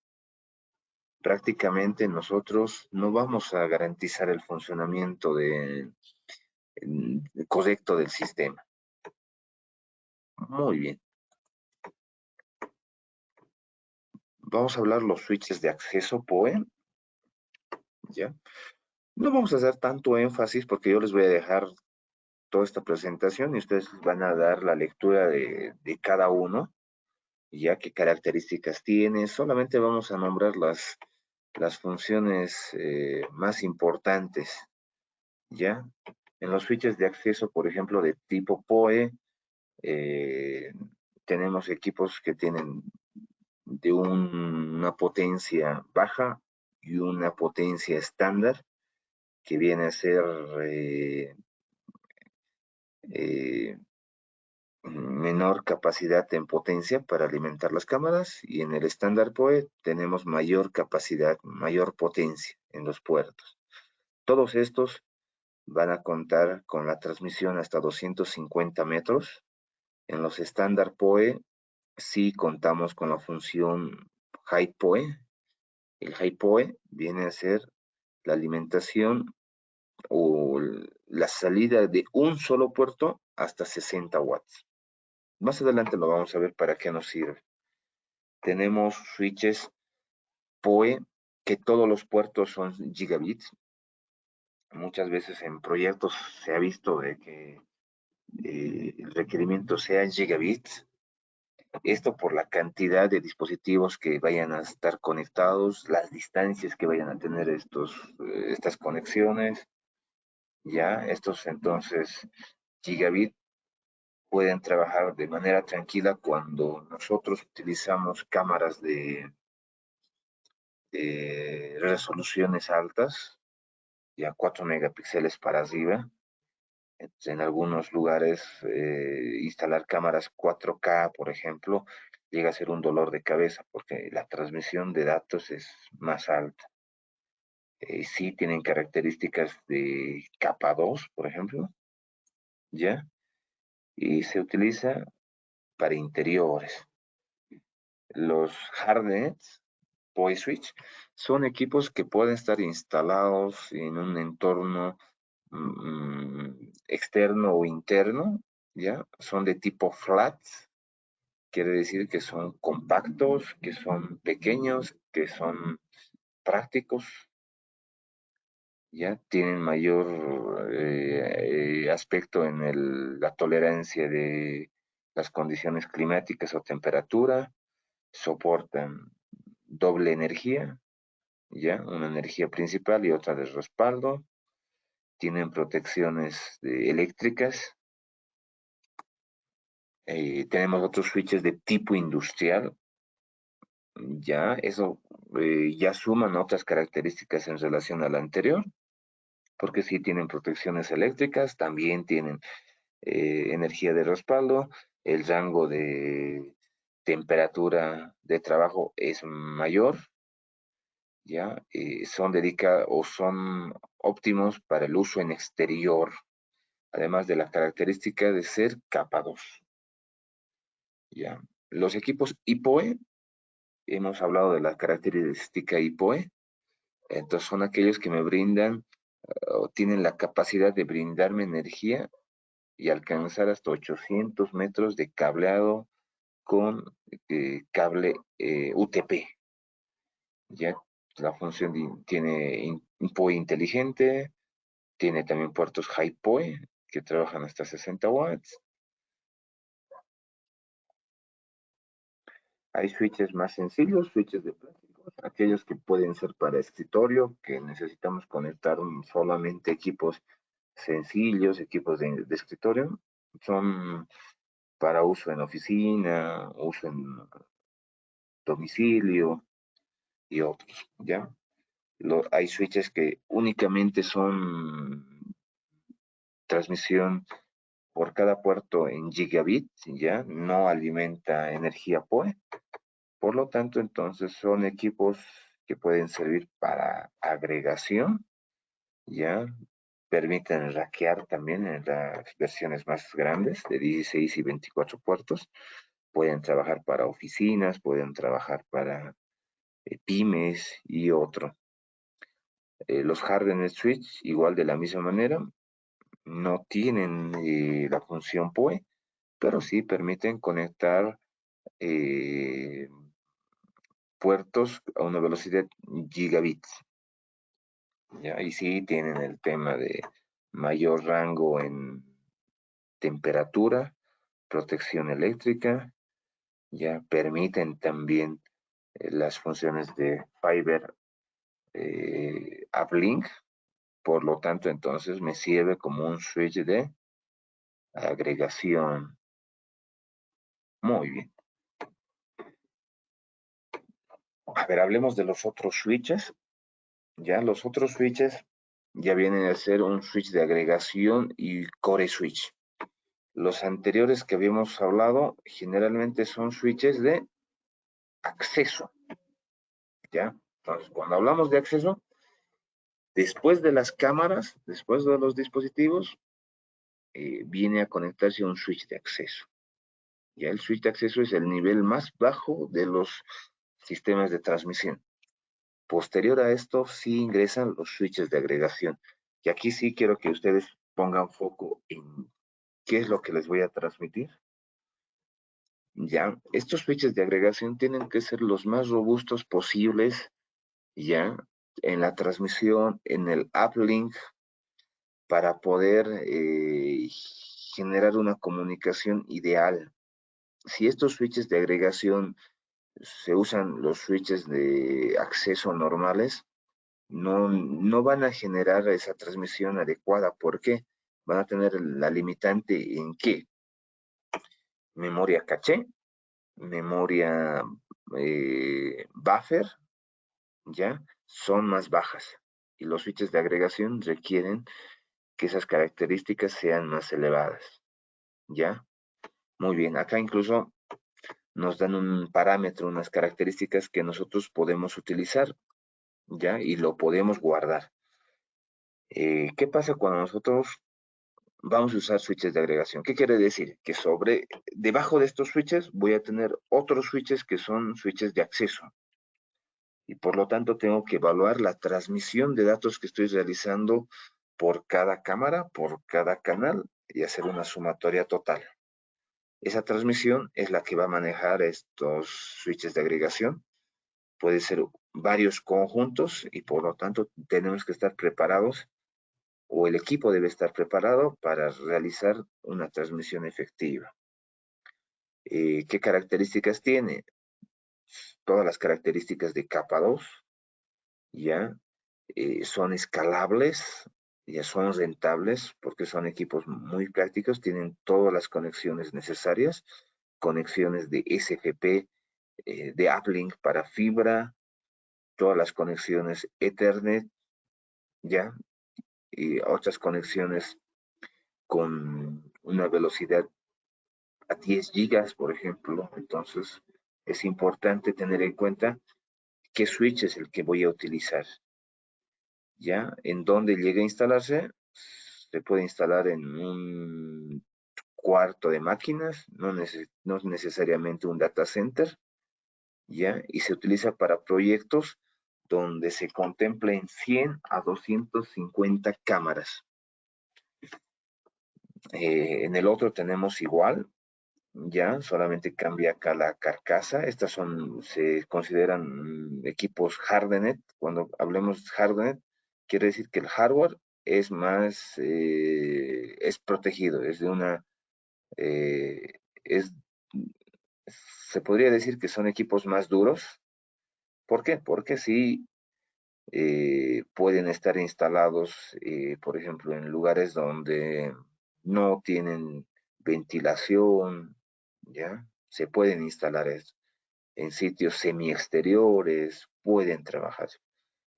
prácticamente nosotros no vamos a garantizar el funcionamiento correcto del sistema. Muy bien. Vamos a hablar los switches de acceso PoE, ¿ya? No vamos a hacer tanto énfasis porque yo les voy a dejar toda esta presentación y ustedes van a dar la lectura de cada uno, ya qué características tiene. Solamente vamos a nombrar las funciones más importantes, ¿ya? En los switches de acceso, por ejemplo, de tipo PoE, eh, tenemos equipos que tienen de una potencia baja y una potencia estándar, que viene a ser eh, menor capacidad en potencia para alimentar las cámaras, y en el estándar PoE tenemos mayor capacidad, mayor potencia en los puertos. Todos estos van a contar con la transmisión hasta 250 metros. En los estándar PoE sí contamos con la función High PoE. El High PoE viene a ser la alimentación o la salida de un solo puerto hasta 60 watts. Más adelante lo vamos a ver para qué nos sirve. Tenemos switches PoE que todos los puertos son gigabits. Muchas veces en proyectos se ha visto de que el requerimiento sea en gigabits. Esto por la cantidad de dispositivos que vayan a estar conectados, las distancias que vayan a tener estas conexiones. Ya, estos entonces gigabit pueden trabajar de manera tranquila cuando nosotros utilizamos cámaras de resoluciones altas, ya 4 megapíxeles para arriba. En algunos lugares instalar cámaras 4K, por ejemplo, llega a ser un dolor de cabeza porque la transmisión de datos es más alta. Sí tienen características de capa 2, por ejemplo, ¿ya? Y se utiliza para interiores. Los hardnets PoE Switch son equipos que pueden estar instalados en un entorno externo o interno, ¿ya? Son de tipo flat, quiere decir que son compactos, que son pequeños, que son prácticos, ya tienen mayor aspecto en la tolerancia de las condiciones climáticas o temperatura, soportan doble energía, ya una energía principal y otra de respaldo, tienen protecciones eléctricas, tenemos otros switches de tipo industrial, ya eso ya suman otras características en relación a la anterior, porque sí tienen protecciones eléctricas, también tienen energía de respaldo, el rango de temperatura de trabajo es mayor, ya son dedicados o son óptimos para el uso en exterior, además de la característica de ser capa 2, ya. Los equipos IPOE, hemos hablado de la característica IPOE, entonces son aquellos que me brindan o tienen la capacidad de brindarme energía y alcanzar hasta 800 metros de cableado con cable UTP. Ya la función tiene un POE inteligente, tiene también puertos High POE que trabajan hasta 60 watts. Hay switches más sencillos, switches de plásticos, aquellos que pueden ser para escritorio, que necesitamos conectar solamente equipos sencillos, equipos de escritorio. Son para uso en oficina, uso en domicilio y otros, ¿ya? Hay switches que únicamente son transmisión por cada puerto en gigabit, ¿ya? No alimenta energía PoE. Por lo tanto, entonces son equipos que pueden servir para agregación, ¿ya? Permiten rackear también en las versiones más grandes de 16 y 24 puertos. Pueden trabajar para oficinas, pueden trabajar para pymes y otro. Los hardened switch, igual de la misma manera, no tienen la función PoE, pero sí permiten conectar eh, puertos a una velocidad gigabits. ¿Ya? Y sí tienen el tema de mayor rango en temperatura, protección eléctrica, ya permiten también las funciones de Fiber Uplink, por lo tanto entonces me sirve como un switch de agregación. Muy bien. A ver, hablemos de los otros switches. Ya los otros switches ya vienen a ser un switch de agregación y core switch. Los anteriores que habíamos hablado generalmente son switches de acceso. ¿Ya? Entonces, cuando hablamos de acceso, después de las cámaras, después de los dispositivos, viene a conectarse un switch de acceso. Ya el switch de acceso es el nivel más bajo de los sistemas de transmisión. Posterior a esto, sí ingresan los switches de agregación. Y aquí sí quiero que ustedes pongan foco en qué es lo que les voy a transmitir. Ya, estos switches de agregación tienen que ser los más robustos posibles, ya, en la transmisión, en el uplink, para poder generar una comunicación ideal. Si estos switches de agregación se usan los switches de acceso normales, no van a generar esa transmisión adecuada. ¿Por qué? Van a tener la limitante en qué? Memoria caché, memoria buffer, ¿ya? Son más bajas. Y los switches de agregación requieren que esas características sean más elevadas, ¿ya? Muy bien, acá incluso nos dan un parámetro, unas características que nosotros podemos utilizar, ¿ya? Y lo podemos guardar. ¿Qué pasa cuando nosotros vamos a usar switches de agregación? ¿Qué quiere decir? Que debajo de estos switches voy a tener otros switches que son switches de acceso. Y por lo tanto tengo que evaluar la transmisión de datos que estoy realizando por cada cámara, por cada canal y hacer una sumatoria total. Esa transmisión es la que va a manejar estos switches de agregación. Puede ser varios conjuntos y por lo tanto tenemos que estar preparados o el equipo debe estar preparado para realizar una transmisión efectiva. ¿Qué características tiene? Todas las características de capa 2, ¿ya? Son escalables, ya son rentables porque son equipos muy prácticos, tienen todas las conexiones necesarias, conexiones de SFP, de uplink para fibra, todas las conexiones Ethernet, ya, y otras conexiones con una velocidad a 10 gigas, por ejemplo. Entonces, es importante tener en cuenta qué switch es el que voy a utilizar. ¿Ya? En donde llegue a instalarse, se puede instalar en un cuarto de máquinas, no necesariamente un data center, ¿ya? Y se utiliza para proyectos donde se contemplen 100 a 250 cámaras. En el otro tenemos igual, ya, solamente cambia acá la carcasa. Se consideran equipos hardened. Cuando hablemos hardened, quiere decir que el hardware es protegido, eh, es, se podría decir que son equipos más duros. ¿Por qué? Porque sí pueden estar instalados, por ejemplo, en lugares donde no tienen ventilación, ¿ya? Se pueden instalar en sitios semi-exteriores, pueden trabajar.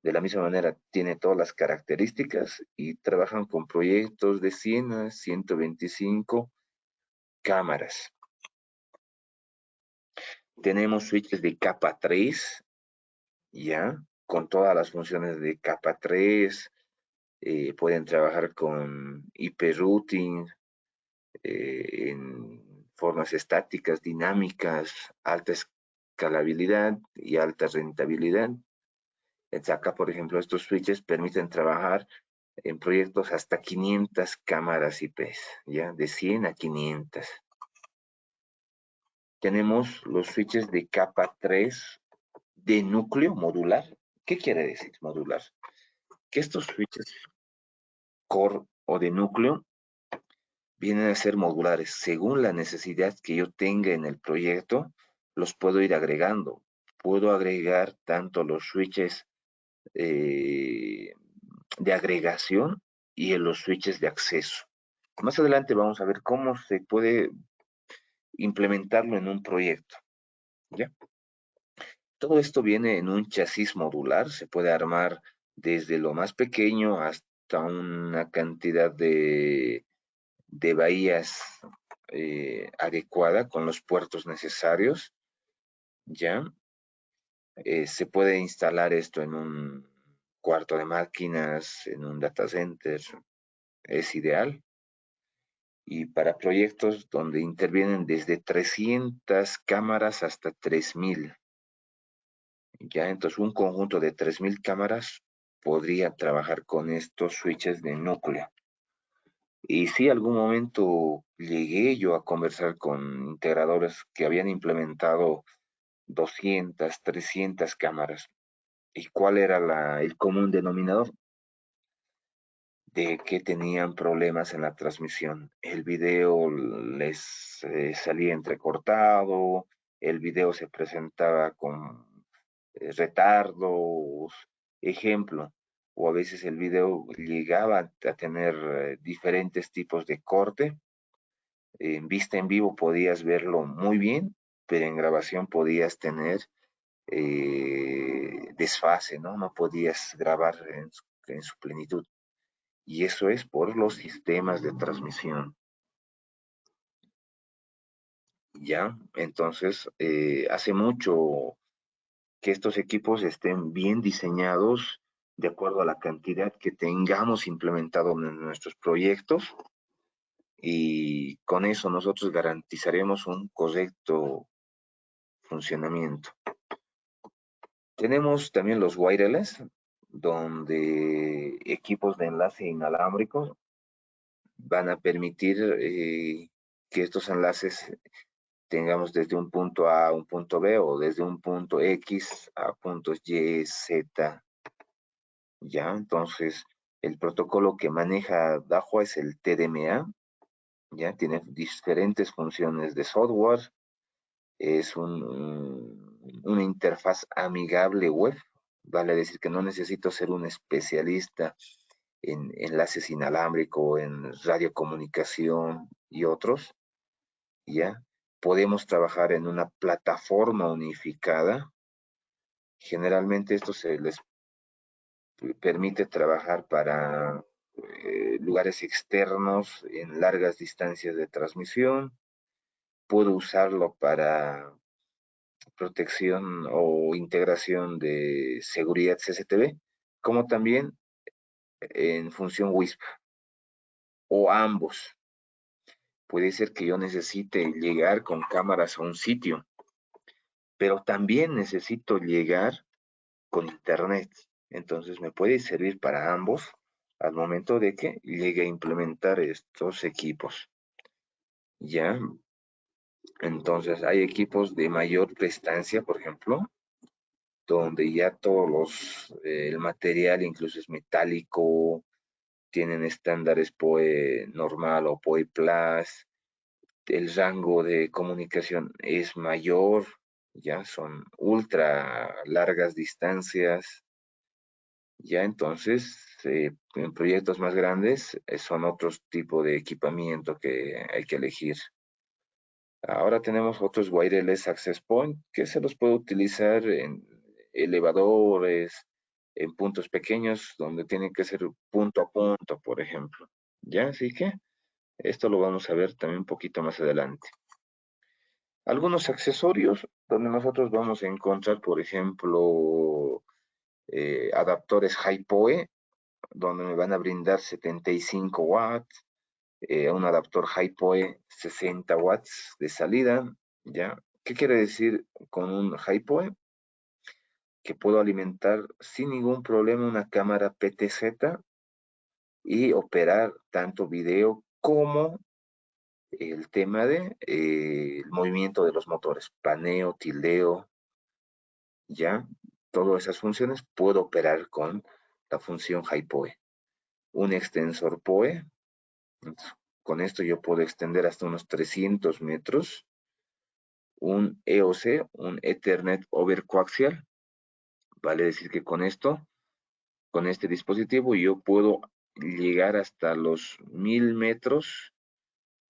De la misma manera, tiene todas las características y trabajan con proyectos de 100 a 125 cámaras. Tenemos switches de capa 3, ¿ya? Con todas las funciones de capa 3, pueden trabajar con IP routing en formas estáticas, dinámicas, alta escalabilidad y alta rentabilidad. Acá, por ejemplo, estos switches permiten trabajar en proyectos hasta 500 cámaras IP, ¿ya? De 100 a 500. Tenemos los switches de capa 3 de núcleo modular. ¿Qué quiere decir modular? Que estos switches core o de núcleo vienen a ser modulares. Según la necesidad que yo tenga en el proyecto, los puedo ir agregando. Puedo agregar tanto los switches eh, de agregación y en los switches de acceso. Más adelante vamos a ver cómo se puede implementarlo en un proyecto. ¿Ya? Todo esto viene en un chasis modular, se puede armar desde lo más pequeño hasta una cantidad de bahías adecuada con los puertos necesarios, ¿ya? Se puede instalar esto en un cuarto de máquinas, en un data center, es ideal. Y para proyectos donde intervienen desde 300 cámaras hasta 3000, ¿ya? Entonces un conjunto de 3000 cámaras podría trabajar con estos switches de núcleo. Y sí, algún momento llegué yo a conversar con integradores que habían implementado 200, 300 cámaras. ¿Y cuál era el común denominador? De que tenían problemas en la transmisión. El video les salía entrecortado, el video se presentaba con retardos, ejemplo, o a veces el video llegaba a tener diferentes tipos de corte. En vista en vivo podías verlo muy bien, pero en grabación podías tener desfase, ¿no? No podías grabar en su plenitud. Y eso es por los sistemas de transmisión. ¿Ya? Entonces, hace mucho que estos equipos estén bien diseñados de acuerdo a la cantidad que tengamos implementado en nuestros proyectos, y con eso nosotros garantizaremos un correcto funcionamiento. Tenemos también los wireless, donde equipos de enlace inalámbrico van a permitir que estos enlaces tengamos desde un punto A a un punto B, o desde un punto X a puntos Y, Z, ¿ya? Entonces, el protocolo que maneja Dahua es el TDMA, ¿ya? Tiene diferentes funciones de software, es una interfaz amigable web, vale decir que no necesito ser un especialista en enlaces inalámbricos, en radiocomunicación y otros, ¿ya? Podemos trabajar en una plataforma unificada. Generalmente esto se les permite trabajar para lugares externos en largas distancias de transmisión. Puedo usarlo para protección o integración de seguridad CCTV, como también en función WISP, o ambos. Puede ser que yo necesite llegar con cámaras a un sitio, pero también necesito llegar con internet. Entonces me puede servir para ambos al momento de que llegue a implementar estos equipos. ¿Ya? Entonces hay equipos de mayor prestancia, por ejemplo, donde ya el material incluso es metálico, tienen estándares PoE normal o PoE Plus, el rango de comunicación es mayor, ya son ultra largas distancias, ya entonces en proyectos más grandes son otros tipos de equipamiento que hay que elegir. Ahora tenemos otros wireless access point que se los puede utilizar en elevadores, en puntos pequeños donde tiene que ser punto a punto, por ejemplo. ¿Ya? Así que esto lo vamos a ver también un poquito más adelante. Algunos accesorios donde nosotros vamos a encontrar, por ejemplo, adaptores HiPoE, donde me van a brindar 75 watts, un adaptor HiPoE 60 watts de salida, ¿ya? ¿Qué quiere decir con un HiPoE? Que puedo alimentar sin ningún problema una cámara PTZ y operar tanto video como el tema de el movimiento de los motores, paneo, tildeo, ¿ya? Todas esas funciones puedo operar con la función HiPoE. Un extensor PoE, con esto yo puedo extender hasta unos 300 metros. Un EOC, un Ethernet over coaxial, vale decir que con esto, con este dispositivo, yo puedo llegar hasta los 1000 metros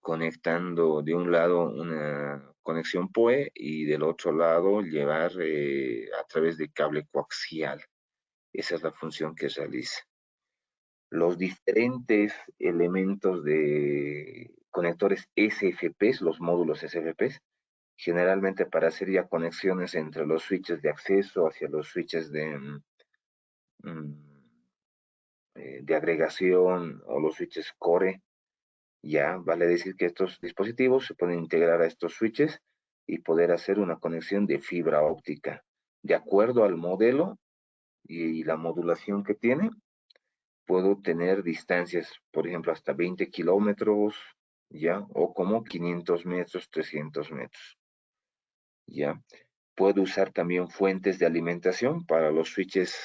conectando de un lado una conexión PoE y del otro lado llevar a través de cable coaxial. Esa es la función que realiza. Los diferentes elementos de conectores SFPs, los módulos SFPs, generalmente para hacer ya conexiones entre los switches de acceso hacia los switches de agregación o los switches core, ya vale decir que estos dispositivos se pueden integrar a estos switches y poder hacer una conexión de fibra óptica. De acuerdo al modelo y la modulación que tiene, puedo tener distancias, por ejemplo, hasta 20 kilómetros, ya, o como 500 metros, 300 metros, ya. Puedo usar también fuentes de alimentación para los switches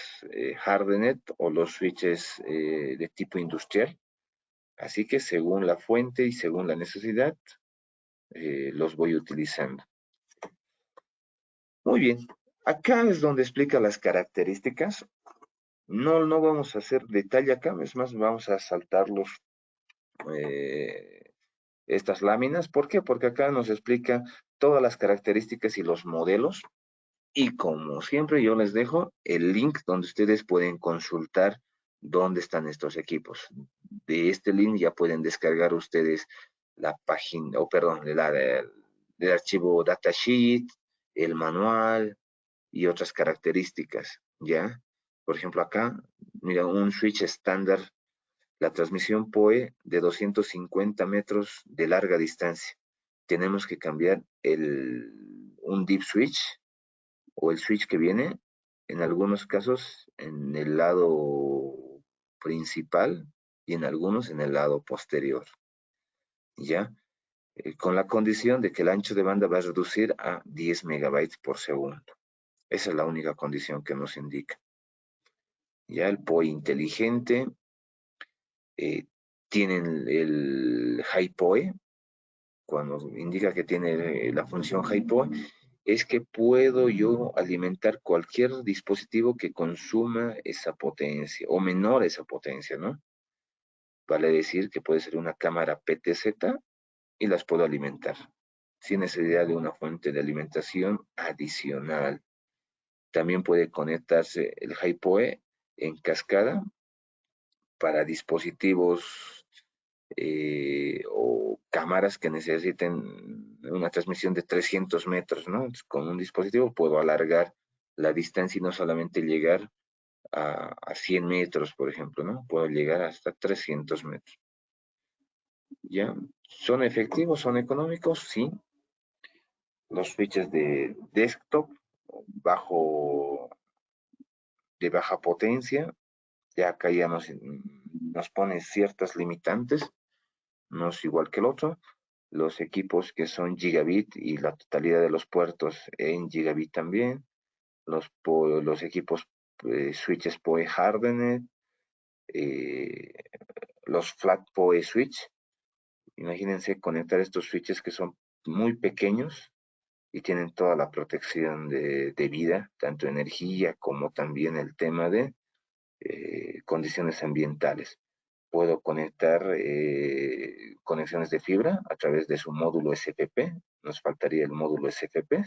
Hardenet o los switches de tipo industrial. Así que según la fuente y según la necesidad, los voy utilizando. Muy bien, acá es donde explica las características. No vamos a hacer detalle acá, es más, vamos a saltarlos estas láminas. ¿Por qué? Porque acá nos explica todas las características y los modelos. Y como siempre yo les dejo el link donde ustedes pueden consultar dónde están estos equipos. De este link ya pueden descargar ustedes la página, o perdón, el archivo datasheet, el manual, y otras características, ¿ya? Por ejemplo, acá, mira, un switch estándar, la transmisión PoE de 250 metros de larga distancia. Tenemos que cambiar un deep switch o el switch que viene, en algunos casos, en el lado principal y en algunos en el lado posterior, ¿ya? Con la condición de que el ancho de banda va a reducir a 10 megabytes por segundo. Esa es la única condición que nos indica. Ya el POE inteligente tiene el High POE, cuando indica que tiene la función High POE, es que puedo yo alimentar cualquier dispositivo que consuma esa potencia o menor esa potencia, ¿no? Vale decir que puede ser una cámara PTZ y las puedo alimentar sin necesidad de una fuente de alimentación adicional. También puede conectarse el HiPoE en cascada para dispositivos o cámaras que necesiten una transmisión de 300 metros, ¿no? Entonces, con un dispositivo puedo alargar la distancia y no solamente llegar a 100 metros, por ejemplo, ¿no? Puedo llegar hasta 300 metros. ¿Ya? ¿Son efectivos? ¿Son económicos? Sí. Los switches de desktop bajo, de baja potencia, ya acá ya nos pone ciertas limitantes, no es igual que el otro. Los equipos que son gigabit y la totalidad de los puertos en gigabit también. Los equipos switches PoE hardened, eh, los flat PoE switch. Imagínense conectar estos switches que son muy pequeños y tienen toda la protección de vida, tanto energía como también el tema de condiciones ambientales. Puedo conectar conexiones de fibra a través de su módulo SFP. Nos faltaría el módulo SFP,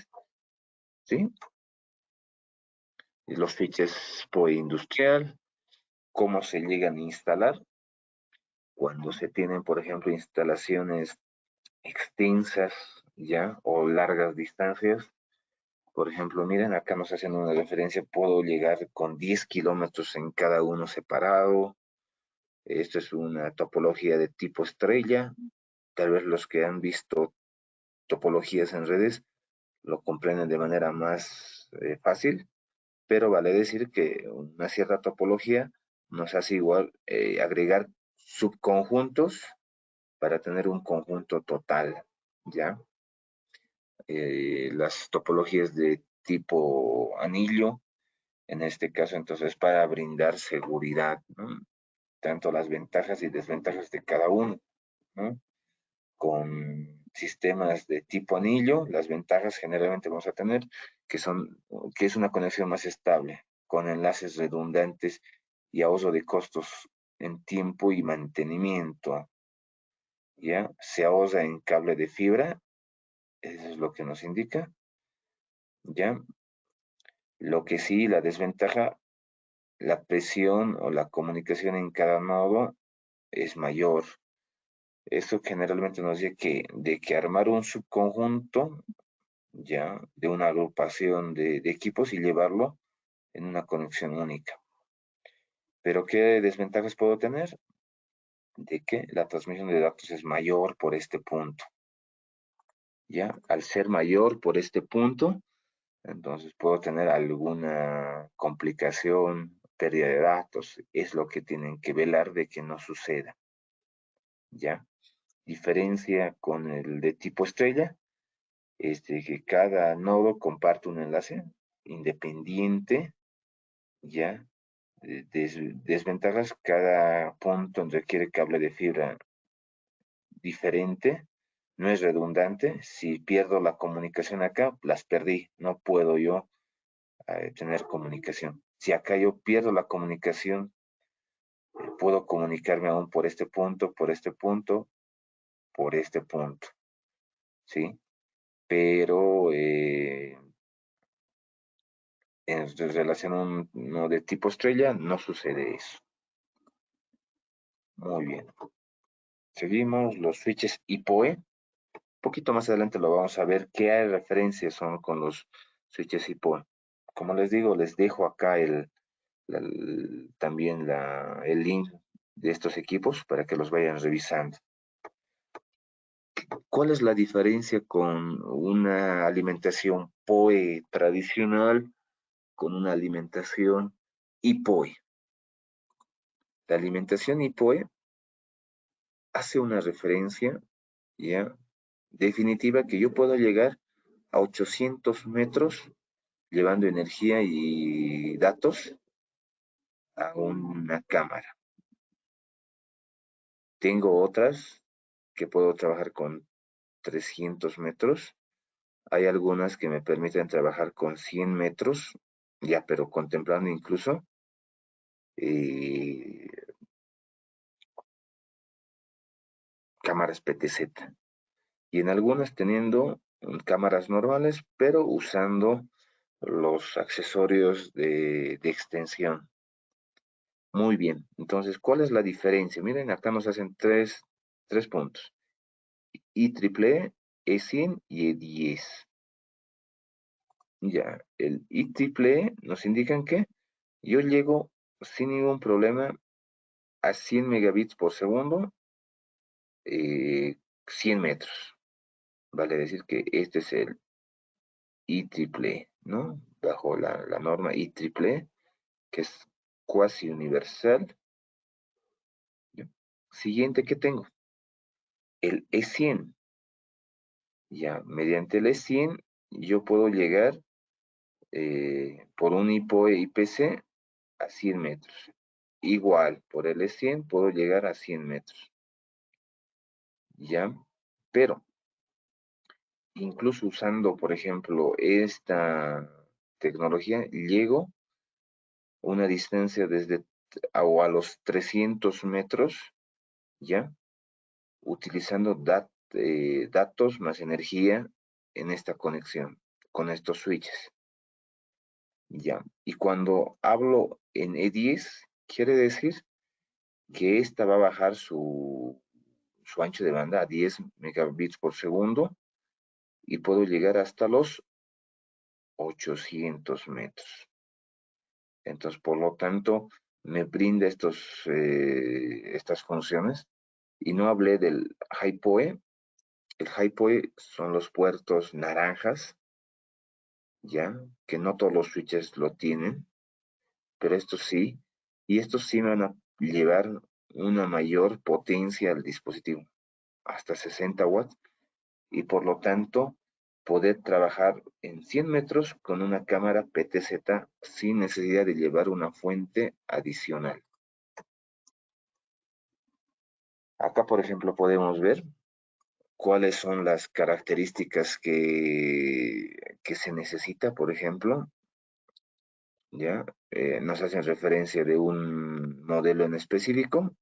¿sí? Y los fiches POE industrial, cómo se llegan a instalar. Cuando se tienen, por ejemplo, instalaciones extensas, ¿ya? O largas distancias. Por ejemplo, miren, acá nos hacen una referencia, puedo llegar con 10 kilómetros en cada uno separado. Esto es una topología de tipo estrella. Tal vez los que han visto topologías en redes lo comprenden de manera más fácil, pero vale decir que una cierta topología nos hace igual agregar subconjuntos para tener un conjunto total, ¿ya? Las topologías de tipo anillo, en este caso entonces para brindar seguridad, ¿no? Tanto las ventajas y desventajas de cada uno, ¿no? Con sistemas de tipo anillo, las ventajas generalmente vamos a tener que es una conexión más estable, con enlaces redundantes y ahorro de costos en tiempo y mantenimiento, ¿ya? Se ahorra en cable de fibra, eso es lo que nos indica, ¿ya? Lo que sí, la desventaja, la presión o la comunicación en cada nodo es mayor. Esto generalmente nos dice de que armar un subconjunto ya de una agrupación de equipos y llevarlo en una conexión única. Pero ¿qué desventajas puedo tener? De que la transmisión de datos es mayor por este punto. Ya, al ser mayor por este punto, entonces puedo tener alguna complicación, pérdida de datos. Es lo que tienen que velar de que no suceda. Ya, diferencia con el de tipo estrella, es de que cada nodo comparte un enlace independiente, ya. Desventajas, cada punto requiere cable de fibra diferente, no es redundante. Si pierdo la comunicación acá, las perdí, no puedo yo tener comunicación. Si acá yo pierdo la comunicación, puedo comunicarme aún por este punto, por este punto, por este punto, ¿sí? Pero en relación a uno de tipo estrella, no sucede eso. Muy bien. Seguimos los switches IPOE. Un poquito más adelante lo vamos a ver qué referencias son con los switches IPOE. Como les digo, les dejo acá también el link de estos equipos para que los vayan revisando. ¿Cuál es la diferencia con una alimentación POE tradicional con una alimentación IPOE? La alimentación IPOE hace una referencia ya definitiva que yo puedo llegar a 800 metros llevando energía y datos a una cámara. Tengo otras que puedo trabajar con 300 metros. Hay algunas que me permiten trabajar con 100 metros, ya, pero contemplando incluso eh, cámaras PTZ. Y en algunas teniendo cámaras normales, pero usando los accesorios de extensión. Muy bien, entonces, ¿cuál es la diferencia? Miren, acá nos hacen tres puntos. IEEE, E100 y E10. Ya, el IEEE nos indican que yo llego sin ningún problema a 100 megabits por segundo, 100 metros. Vale decir que este es el IEEE, ¿no? Bajo la norma IEEE, que es cuasi universal. ¿Ya? Siguiente que tengo, el E100. Ya, mediante el E100 yo puedo llegar por un IPOE IPC a 100 metros. Igual, por el E100 puedo llegar a 100 metros. ¿Ya? Pero, incluso usando, por ejemplo, esta tecnología, llego a una distancia desde o a los 300 metros, ¿ya? Utilizando datos más energía en esta conexión, con estos switches. Ya. Y cuando hablo en E10, quiere decir que esta va a bajar su ancho de banda a 10 megabits por segundo y puedo llegar hasta los 800 metros. Entonces, por lo tanto, me brinda estas funciones. Y no hablé del HiPoE. El HiPoE son los puertos naranjas, ya, que no todos los switches lo tienen, pero estos sí, y estos sí van a llevar una mayor potencia al dispositivo, hasta 60 watts, y por lo tanto poder trabajar en 100 metros con una cámara PTZ sin necesidad de llevar una fuente adicional. Acá, por ejemplo, podemos ver cuáles son las características que se necesita, por ejemplo, ¿ya? Nos hacen referencia de un modelo en específico,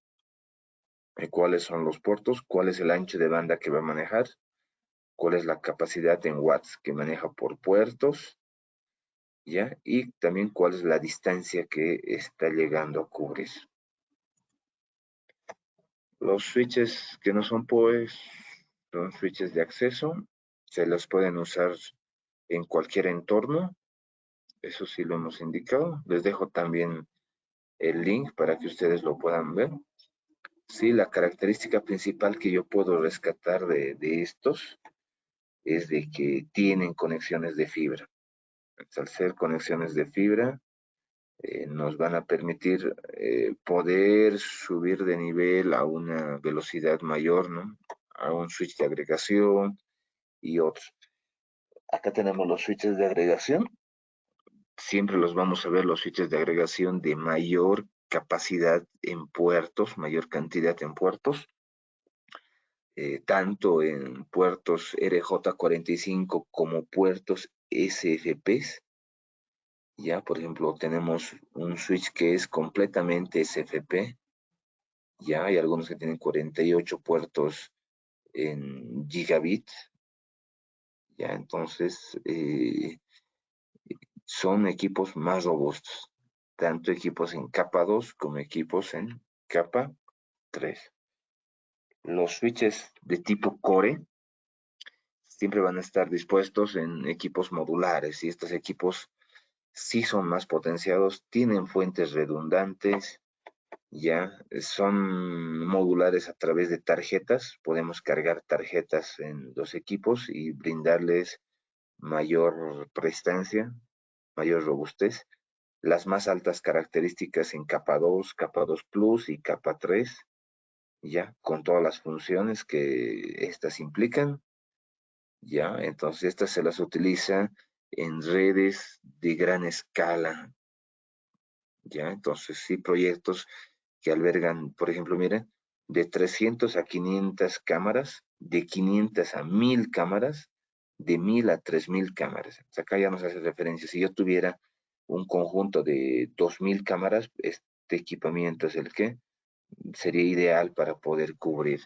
cuáles son los puertos, cuál es el ancho de banda que va a manejar, cuál es la capacidad en watts que maneja por puertos, ¿ya? Y también cuál es la distancia que está llegando a cubrir. Los switches que no son POEs son switches de acceso, se los pueden usar en cualquier entorno, eso sí lo hemos indicado. Les dejo también el link para que ustedes lo puedan ver. Sí, la característica principal que yo puedo rescatar de estos es de que tienen conexiones de fibra. Al ser conexiones de fibra, nos van a permitir poder subir de nivel a una velocidad mayor, ¿no? A un switch de agregación y otros. Acá tenemos los switches de agregación. Siempre los vamos a ver los switches de agregación de mayor capacidad en puertos, mayor cantidad en puertos, tanto en puertos RJ45 como puertos SFPs. Ya, por ejemplo, tenemos un switch que es completamente SFP. Ya hay algunos que tienen 48 puertos en gigabit. Ya, entonces son equipos más robustos. Tanto equipos en capa 2 como equipos en capa 3. Los switches de tipo Core siempre van a estar dispuestos en equipos modulares y estos equipos sí son más potenciados, tienen fuentes redundantes, ya son modulares a través de tarjetas. Podemos cargar tarjetas en los equipos y brindarles mayor prestancia, mayor robustez. Las más altas características en capa 2, capa 2 Plus y capa 3, ya con todas las funciones que estas implican, ya. Entonces estas se las utiliza en redes de gran escala, ya. Entonces sí, proyectos que albergan, por ejemplo, miren, de 300 a 500 cámaras, de 500 a 1000 cámaras, de 1000 a 3000 cámaras. O sea, acá ya nos hace referencia. Si yo tuviera un conjunto de 2000 cámaras, este equipamiento es el que sería ideal para poder cubrir.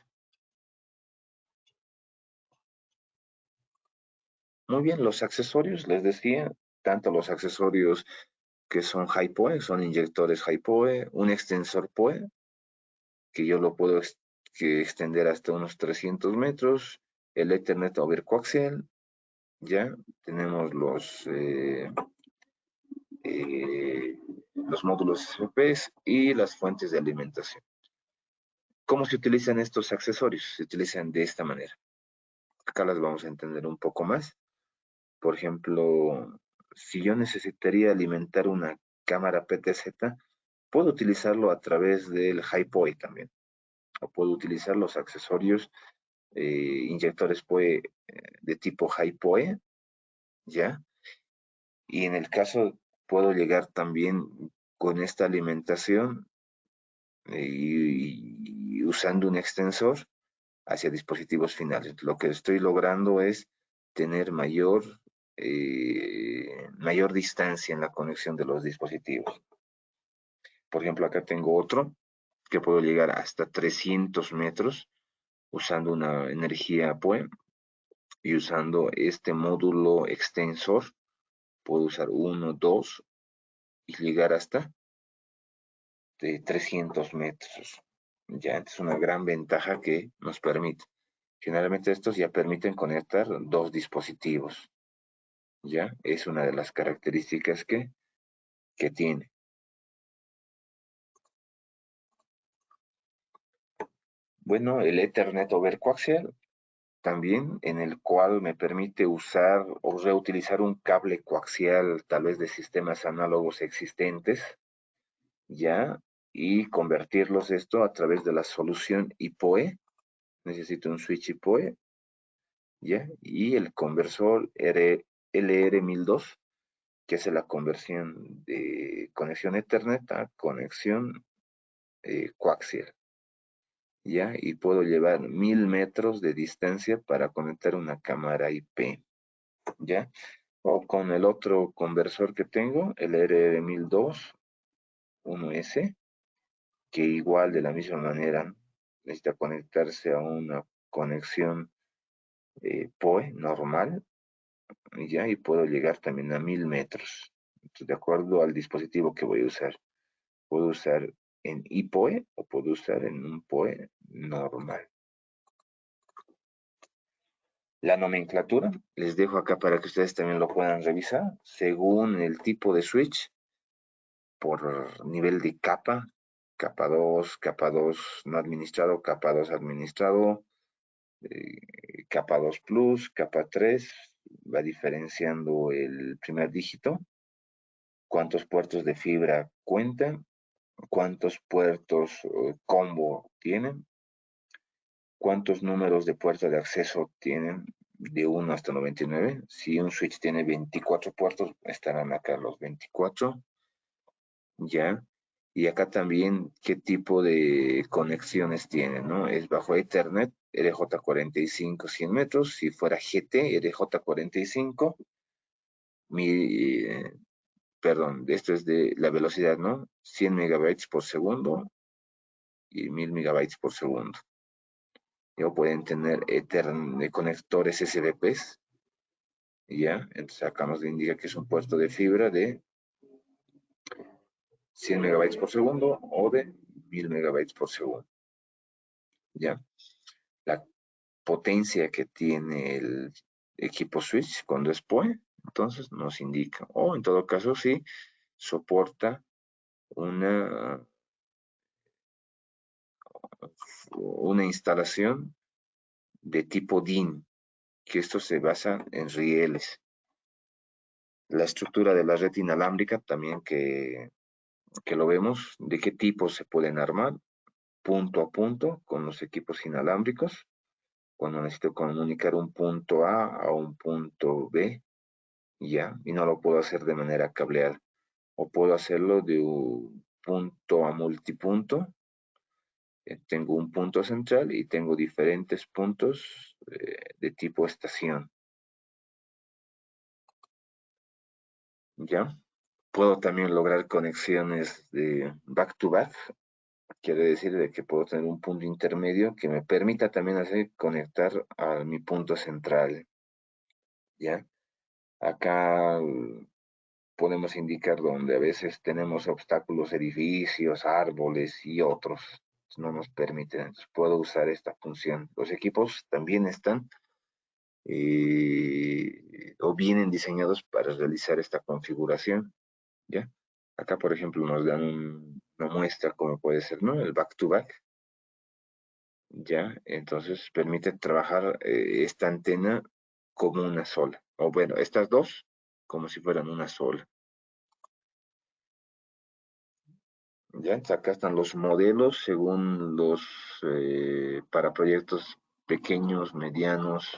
Muy bien, los accesorios, les decía, tanto los accesorios que son HiPoE, son inyectores HiPoE, un extensor PoE, que yo lo puedo que extender hasta unos 300 metros, el Ethernet overcoaxial, ya tenemos los módulos SPS y las fuentes de alimentación. ¿Cómo se utilizan estos accesorios? Se utilizan de esta manera. Acá las vamos a entender un poco más. Por ejemplo, si yo necesitaría alimentar una cámara PTZ, puedo utilizarlo a través del HiPoE también. O puedo utilizar los accesorios inyectores PoE de tipo HiPoE, ¿ya? Y en el caso puedo llegar también con esta alimentación y usando un extensor hacia dispositivos finales. Lo que estoy logrando es tener mayor distancia en la conexión de los dispositivos. Por ejemplo, acá tengo otro que puedo llegar hasta 300 metros usando una energía PoE y usando este módulo extensor. Puedo usar uno, dos y llegar hasta de 300 metros. Ya, es una gran ventaja que nos permite. Generalmente estos ya permiten conectar dos dispositivos. Ya, es una de las características que tiene. Bueno, el Ethernet overcoaxial también, en el cual me permite usar o reutilizar un cable coaxial, tal vez de sistemas análogos existentes, ya, y convertirlos esto a través de la solución IPOE. Necesito un switch IPOE, ya, y el conversor LR1002, que hace la conversión de conexión Ethernet a conexión coaxial, ya, y puedo llevar 1000 metros de distancia para conectar una cámara IP, ya, o con el otro conversor que tengo, el RR1002, 1S, que igual de la misma manera necesita conectarse a una conexión PoE normal, ya, y puedo llegar también a 1000 metros. Entonces, de acuerdo al dispositivo que voy a usar. Puedo usar en iPoE o puedo usar en un PoE normal. La nomenclatura, les dejo acá para que ustedes también lo puedan revisar, según el tipo de switch, por nivel de capa 2 no administrado, capa 2 administrado, capa 2 Plus, capa 3, va diferenciando el primer dígito, cuántos puertos de fibra cuentan, cuántos puertos combo tienen, cuántos números de puerta de acceso tienen de 1 hasta 99. Si un switch tiene 24 puertos, estarán acá los 24, ¿ya? Y acá también qué tipo de conexiones tiene, ¿no? Es bajo Ethernet, RJ45 100 metros. Si fuera GT, RJ45, mi, perdón, esto es de la velocidad, ¿no? 100 megabytes por segundo y 1000 megabytes por segundo. O pueden tener conectores SDPs, ¿ya? Entonces acá nos indica que es un puerto de fibra de 100 megabytes por segundo o de 1000 megabytes por segundo, ¿ya? La potencia que tiene el equipo switch cuando es PoE Entonces nos indica, o en todo caso sí, soporta una, una instalación de tipo DIN, que esto se basa en rieles. La estructura de la red inalámbrica también que lo vemos, de qué tipo se pueden armar, punto a punto con los equipos inalámbricos, cuando necesito comunicar un punto A un punto B, ya, y no lo puedo hacer de manera cableada, o puedo hacerlo de un punto a multipunto. Tengo un punto central y tengo diferentes puntos de tipo estación, ¿ya? Puedo también lograr conexiones de back to back, quiere decir de que puedo tener un punto intermedio que me permita también hacer conectar a mi punto central, ¿ya? Acá podemos indicar donde a veces tenemos obstáculos, edificios, árboles y otros no nos permiten. Entonces, puedo usar esta función. Los equipos también están o vienen diseñados para realizar esta configuración, ¿ya? Acá, por ejemplo, nos dan una muestra como puede ser, ¿no? El back-to-back, ¿ya? Entonces permite trabajar esta antena como una sola. O bueno, estas dos como si fueran una sola. Ya, acá están los modelos según para proyectos pequeños, medianos,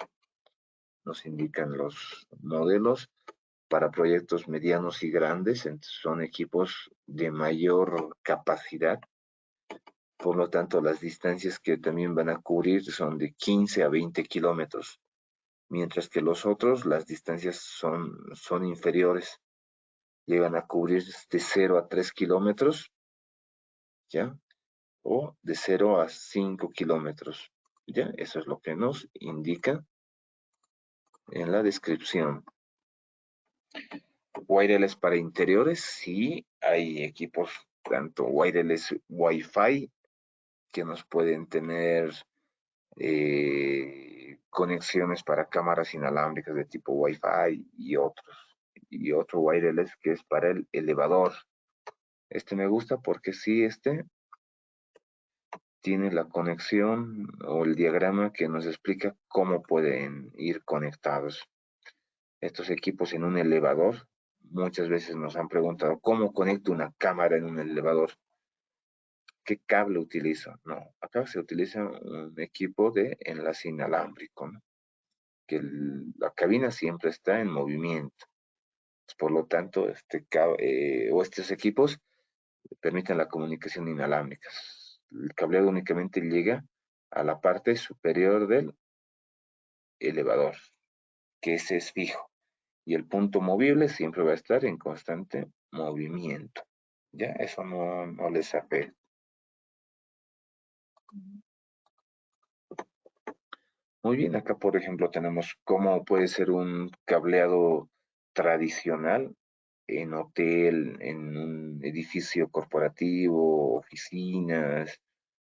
nos indican los modelos. Para proyectos medianos y grandes, son equipos de mayor capacidad. Por lo tanto, las distancias que también van a cubrir son de 15 a 20 kilómetros, mientras que los otros, las distancias son inferiores. Llegan a cubrir de 0 a 3 kilómetros, ¿ya? O de 0 a 5 kilómetros. ¿Ya? Eso es lo que nos indica en la descripción. Wireless para interiores, sí, hay equipos tanto wireless Wi-Fi que nos pueden tener conexiones para cámaras inalámbricas de tipo Wi-Fi y otros. Y otro wireless que es para el elevador. Este me gusta porque sí, tiene la conexión o el diagrama que nos explica cómo pueden ir conectados estos equipos en un elevador. Muchas veces nos han preguntado cómo conecto una cámara en un elevador, qué cable utilizo. No, acá se utiliza un equipo de enlace inalámbrico, ¿no? Que la cabina siempre está en movimiento. Por lo tanto, estos equipos permiten la comunicación inalámbrica. El cableado únicamente llega a la parte superior del elevador, que ese es fijo. Y el punto movible siempre va a estar en constante movimiento. Ya, eso no les apela. Muy bien, acá por ejemplo tenemos cómo puede ser un cableado tradicional en hotel, en un edificio corporativo, oficinas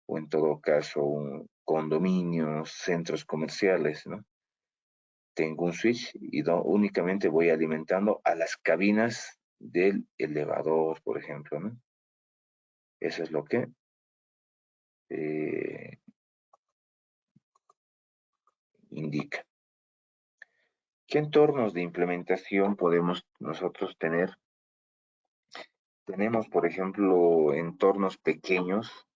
o en todo caso condominios, centros comerciales, ¿no? Tengo un switch y únicamente voy alimentando a las cabinas del elevador, por ejemplo, ¿no? Eso es lo que eh, indica. ¿Qué entornos de implementación podemos nosotros tener? Tenemos, por ejemplo, entornos pequeños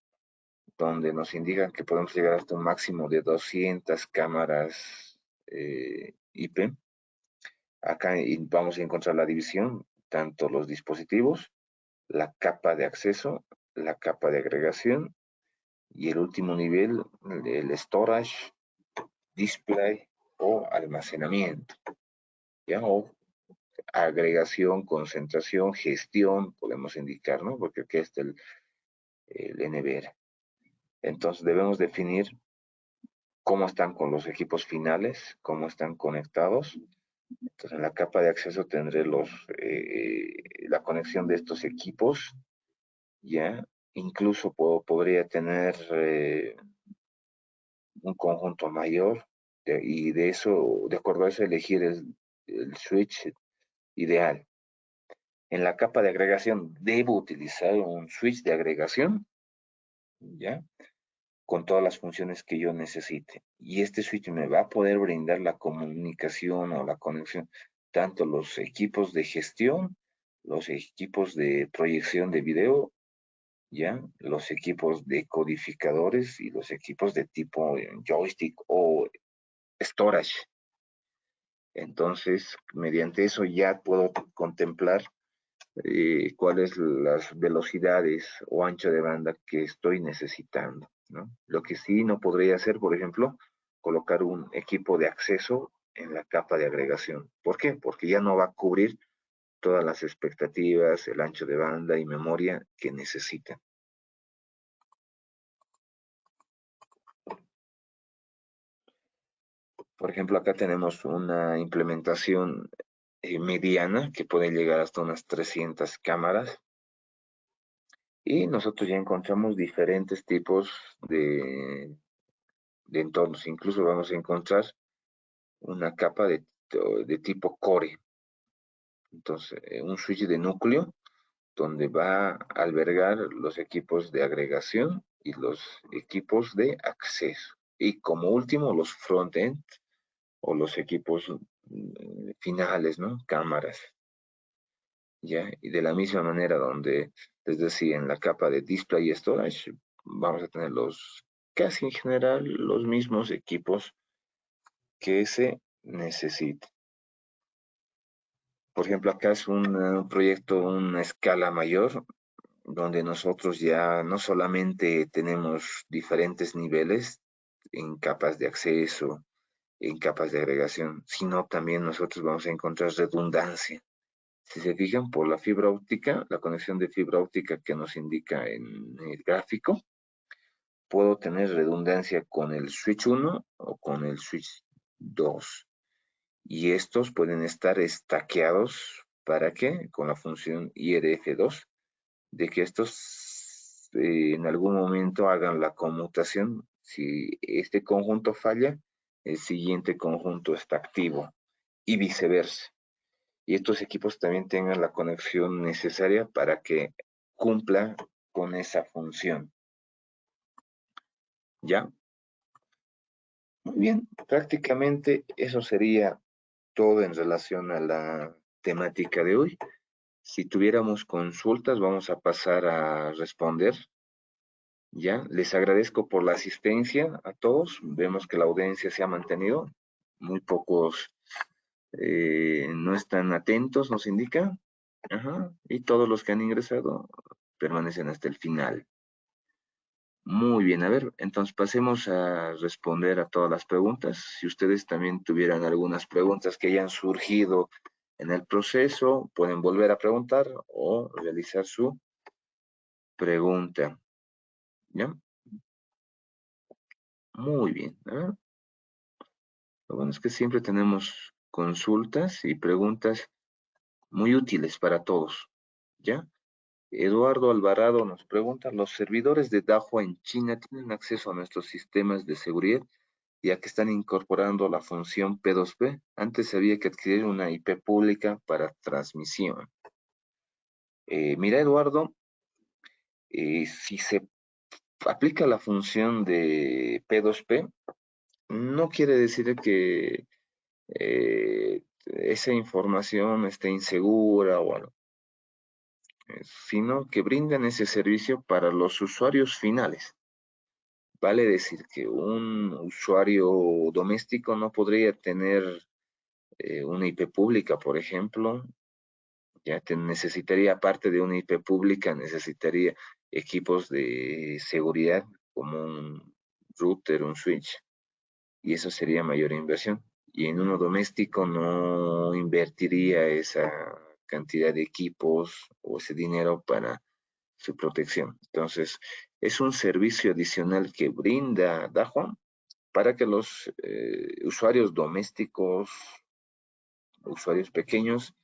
donde nos indican que podemos llegar hasta un máximo de 200 cámaras IP. Acá vamos a encontrar la división, tanto los dispositivos, la capa de acceso, la capa de agregación y el último nivel, el storage, display o almacenamiento, ¿ya? O agregación, concentración, gestión, podemos indicar, ¿no? Porque aquí está el NVR. Entonces debemos definir cómo están con los equipos finales, cómo están conectados. Entonces en la capa de acceso tendré la conexión de estos equipos, ¿ya? Incluso podría tener un conjunto mayor y de eso, de acuerdo a eso, elegir el switch ideal. En la capa de agregación debo utilizar un switch de agregación, ¿ya? Con todas las funciones que yo necesite. Y este switch me va a poder brindar la comunicación o la conexión, tanto los equipos de gestión, los equipos de proyección de video, ¿ya? Los equipos de codificadores y los equipos de tipo joystick o storage. Entonces, mediante eso ya puedo contemplar cuáles las velocidades o ancho de banda que estoy necesitando, ¿no? Lo que sí no podría hacer, por ejemplo, colocar un equipo de acceso en la capa de agregación. ¿Por qué? Porque ya no va a cubrir todas las expectativas, el ancho de banda y memoria que necesitan. Por ejemplo, acá tenemos una implementación mediana que puede llegar hasta unas 300 cámaras y nosotros ya encontramos diferentes tipos de entornos. Incluso vamos a encontrar una capa de tipo core. Entonces, un switch de núcleo donde va a albergar los equipos de agregación y los equipos de acceso. Y como último, los front-end o los equipos finales, ¿no? Cámaras. ¿Ya? Y de la misma manera donde, es decir, en la capa de display y storage, vamos a tener casi en general, los mismos equipos que se necesita. Por ejemplo, acá es un proyecto, una escala mayor, donde nosotros ya no solamente tenemos diferentes niveles en capas de acceso, en capas de agregación, sino también nosotros vamos a encontrar redundancia. Si se fijan por la fibra óptica, la conexión de fibra óptica que nos indica en el gráfico, puedo tener redundancia con el switch 1 o con el switch 2. Y estos pueden estar estaqueados, ¿para qué? Con la función IRF2, de que estos en algún momento hagan la conmutación. Si este conjunto falla, el siguiente conjunto está activo y viceversa. Y estos equipos también tengan la conexión necesaria para que cumpla con esa función. ¿Ya? Muy bien, prácticamente eso sería todo en relación a la temática de hoy. Si tuviéramos consultas, vamos a pasar a responder. Ya, les agradezco por la asistencia a todos. Vemos que la audiencia se ha mantenido. Muy pocos no están atentos, nos indica. Ajá. Y todos los que han ingresado permanecen hasta el final. Muy bien, a ver, entonces pasemos a responder a todas las preguntas. Si ustedes también tuvieran algunas preguntas que hayan surgido en el proceso, pueden volver a preguntar o realizar su pregunta. ¿Ya? Muy bien. A ver, lo bueno es que siempre tenemos consultas y preguntas muy útiles para todos. ¿Ya? Eduardo Alvarado nos pregunta, ¿los servidores de Dahua en China tienen acceso a nuestros sistemas de seguridad, ya que están incorporando la función P2P? Antes había que adquirir una IP pública para transmisión. Mira, Eduardo, si se aplica la función de P2P, no quiere decir que esa información esté insegura o algo, sino que brindan ese servicio para los usuarios finales. Vale decir que un usuario doméstico no podría tener una IP pública, por ejemplo, ya necesitaría, aparte de una IP pública, necesitaría equipos de seguridad como un router, un switch, y eso sería mayor inversión. Y en uno doméstico no invertiría esa cantidad de equipos o ese dinero para su protección. Entonces, es un servicio adicional que brinda Dahua para que los usuarios domésticos, usuarios pequeños,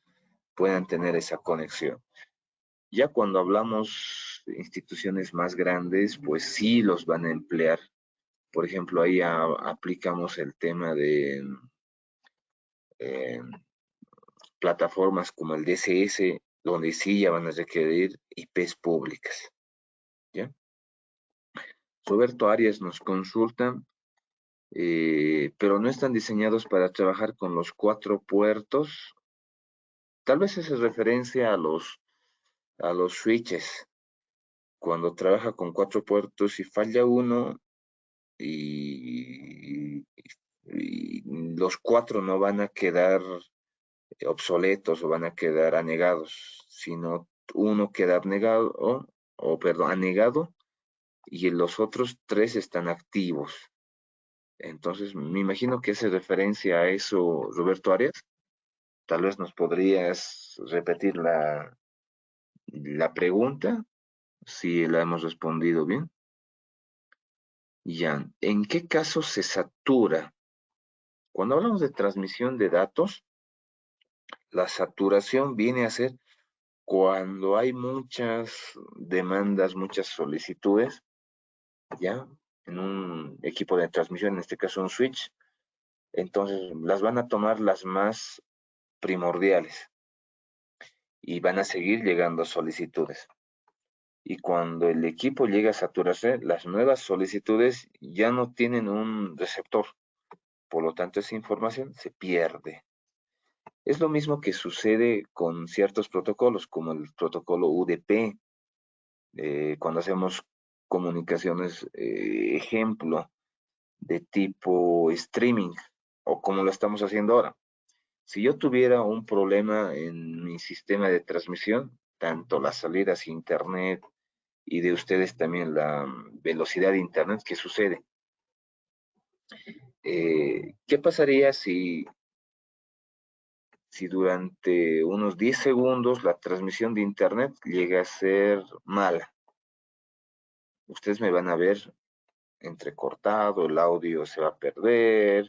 puedan tener esa conexión. Ya cuando hablamos de instituciones más grandes, pues sí los van a emplear. Por ejemplo, ahí aplicamos el tema de plataformas como el DSS, donde sí ya van a requerir IPs públicas. ¿Ya? Roberto Arias nos consulta, pero no están diseñados para trabajar con los 4 puertos. Tal vez es referencia a los switches. Cuando trabaja con 4 puertos y falla uno y los 4 no van a quedar obsoletos o van a quedar anegados, sino uno queda abnegado, perdón, anegado y los otros 3 están activos. Entonces, me imagino que hace referencia a eso, Roberto Arias. Tal vez nos podrías repetir la pregunta, si la hemos respondido bien. Ya, ¿en qué caso se satura? Cuando hablamos de transmisión de datos, la saturación viene a ser cuando hay muchas demandas, muchas solicitudes, ¿ya? En un equipo de transmisión, en este caso un switch, entonces las van a tomar las más primordiales y van a seguir llegando solicitudes. Y cuando el equipo llega a saturarse, las nuevas solicitudes ya no tienen un receptor, por lo tanto esa información se pierde. Es lo mismo que sucede con ciertos protocolos, como el protocolo UDP, cuando hacemos comunicaciones, ejemplo, de tipo streaming, o como lo estamos haciendo ahora. Si yo tuviera un problema en mi sistema de transmisión, tanto las salidas a internet y de ustedes también la velocidad de internet, ¿qué sucede? ¿Qué pasaría si durante unos 10 segundos la transmisión de internet llega a ser mala? Ustedes me van a ver entrecortado, el audio se va a perder,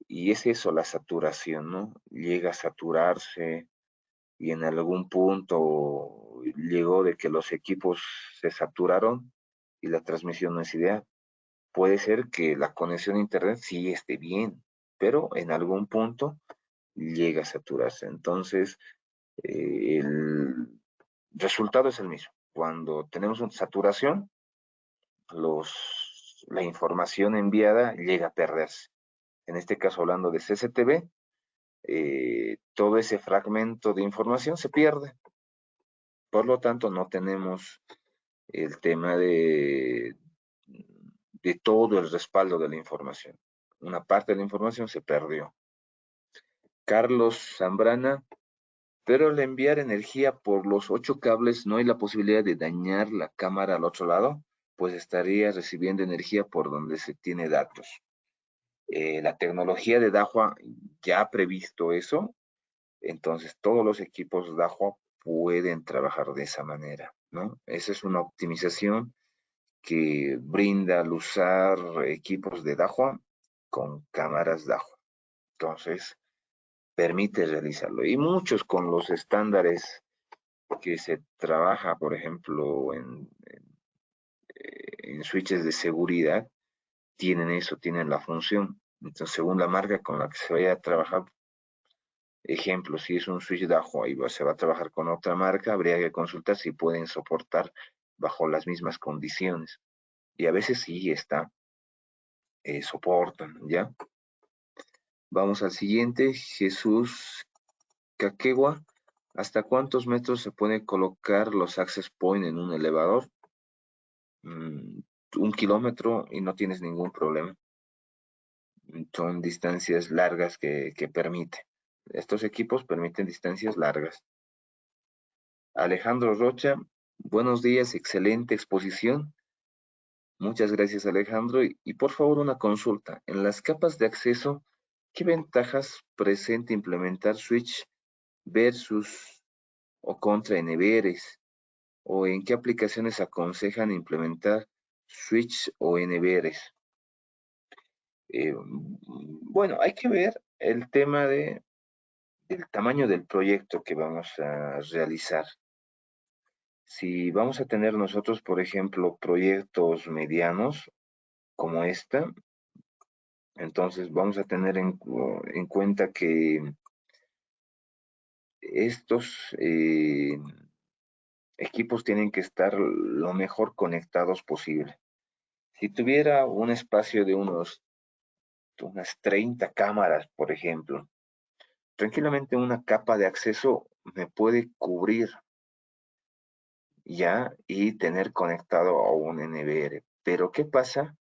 y es eso la saturación, ¿no? Llega a saturarse y en algún punto llegó de que los equipos se saturaron y la transmisión no es ideal. Puede ser que la conexión a internet sí esté bien, pero en algún punto llega a saturarse. Entonces, el resultado es el mismo. Cuando tenemos una saturación, la información enviada llega a perderse. En este caso, hablando de CCTV, todo ese fragmento de información se pierde. Por lo tanto, no tenemos el tema de todo el respaldo de la información. Una parte de la información se perdió. Carlos Zambrana, pero al enviar energía por los 8 cables no hay la posibilidad de dañar la cámara al otro lado, pues estaría recibiendo energía por donde se tiene datos. La tecnología de Dahua ya ha previsto eso, entonces todos los equipos Dahua pueden trabajar de esa manera, ¿no? Esa es una optimización que brinda al usar equipos de Dahua con cámaras Dahua. Entonces, permite realizarlo. Y muchos con los estándares que se trabaja, por ejemplo, en switches de seguridad, tienen eso, tienen la función. Entonces, según la marca con la que se vaya a trabajar, ejemplo, si es un switch Dahua y se va a trabajar con otra marca, habría que consultar si pueden soportar bajo las mismas condiciones. Y a veces sí está, soportan, ¿ya? Vamos al siguiente, Jesús Caquegua. ¿Hasta cuántos metros se puede colocar los access point en un elevador? 1 kilómetro y no tienes ningún problema. Son distancias largas que permite. Estos equipos permiten distancias largas. Alejandro Rocha, buenos días, excelente exposición. Muchas gracias, Alejandro. Y por favor, una consulta. En las capas de acceso, ¿qué ventajas presenta implementar switch versus o contra NVRs? ¿O en qué aplicaciones aconsejan implementar switch o NVRs? Bueno, hay que ver el tema del tamaño del proyecto que vamos a realizar. Si vamos a tener nosotros, por ejemplo, proyectos medianos como esta, entonces vamos a tener en cuenta que estos equipos tienen que estar lo mejor conectados posible. Si tuviera un espacio de unas 30 cámaras, por ejemplo, tranquilamente una capa de acceso me puede cubrir ya y tener conectado a un NVR. Pero ¿qué pasa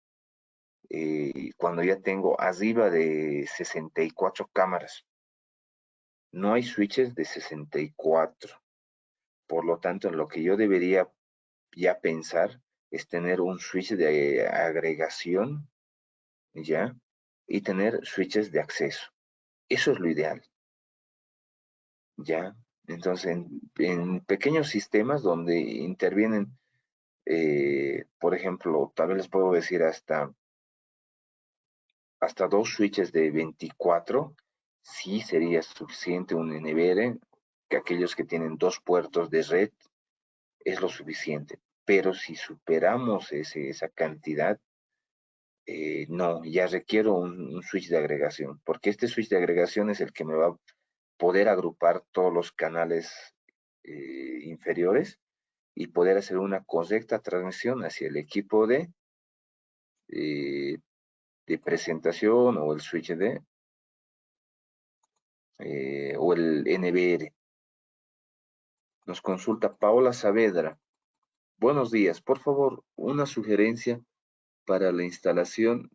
cuando ya tengo arriba de 64 cámaras? No hay switches de 64. Por lo tanto, en lo que yo debería ya pensar es tener un switch de agregación, ¿ya? Y tener switches de acceso. Eso es lo ideal, ¿ya? Entonces, en pequeños sistemas donde intervienen, por ejemplo, tal vez les puedo decir hasta dos switches de 24, sí sería suficiente un NVR, que aquellos que tienen dos puertos de red es lo suficiente. Pero si superamos esa cantidad, no, ya requiero un switch de agregación, porque este switch de agregación es el que me va a poder agrupar todos los canales inferiores y poder hacer una correcta transmisión hacia el equipo eh, de presentación o el switch o el NBR. Nos consulta Paola Saavedra. Buenos días, por favor, una sugerencia para la instalación.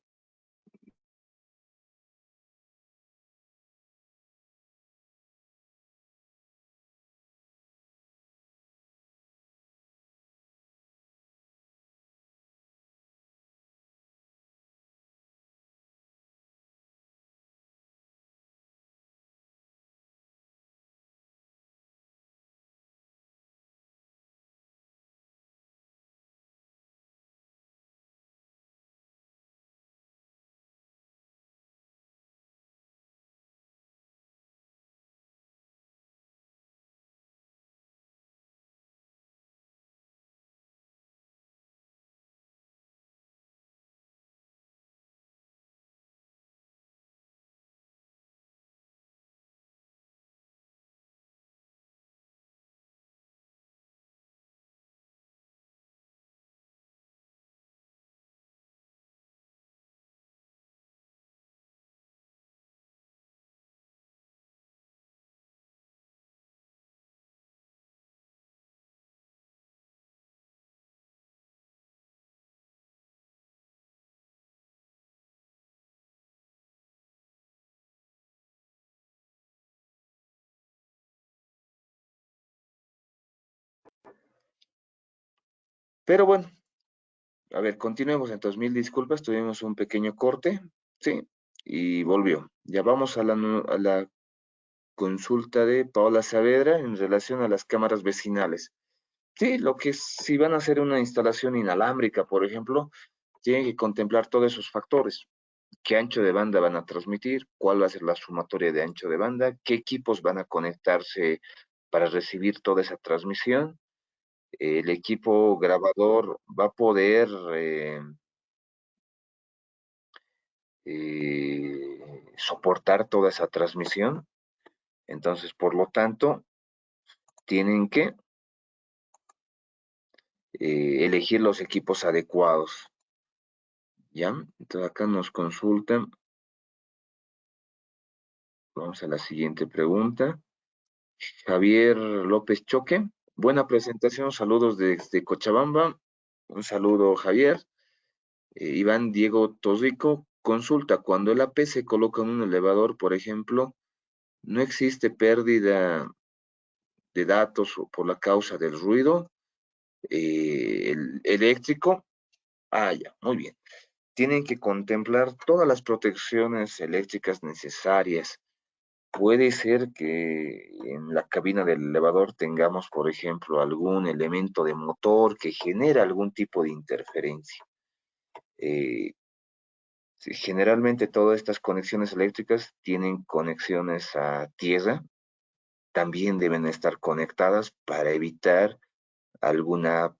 Pero bueno, a ver, continuemos entonces. Mil disculpas, tuvimos un pequeño corte, sí, y volvió. Ya vamos a a la consulta de Paola Saavedra en relación a las cámaras vecinales. Sí, lo que si van a hacer una instalación inalámbrica, por ejemplo, tienen que contemplar todos esos factores. ¿Qué ancho de banda van a transmitir? ¿Cuál va a ser la sumatoria de ancho de banda? ¿Qué equipos van a conectarse para recibir toda esa transmisión? El equipo grabador va a poder soportar toda esa transmisión. Entonces, por lo tanto, tienen que elegir los equipos adecuados. ¿Ya? Entonces acá nos consultan. Vamos a la siguiente pregunta. Javier López Choque. Buena presentación. Saludos desde Cochabamba. Un saludo, Javier. Iván Diego Torrico. Consulta. Cuando el AP se coloca en un elevador, por ejemplo, no existe pérdida de datos o por la causa del ruido el eléctrico. Ah, ya, muy bien. Tienen que contemplar todas las protecciones eléctricas necesarias. Puede ser que en la cabina del elevador tengamos, por ejemplo, algún elemento de motor que genera algún tipo de interferencia. Eh, sí, generalmente todas estas conexiones eléctricas tienen conexiones a tierra, también deben estar conectadas para evitar alguna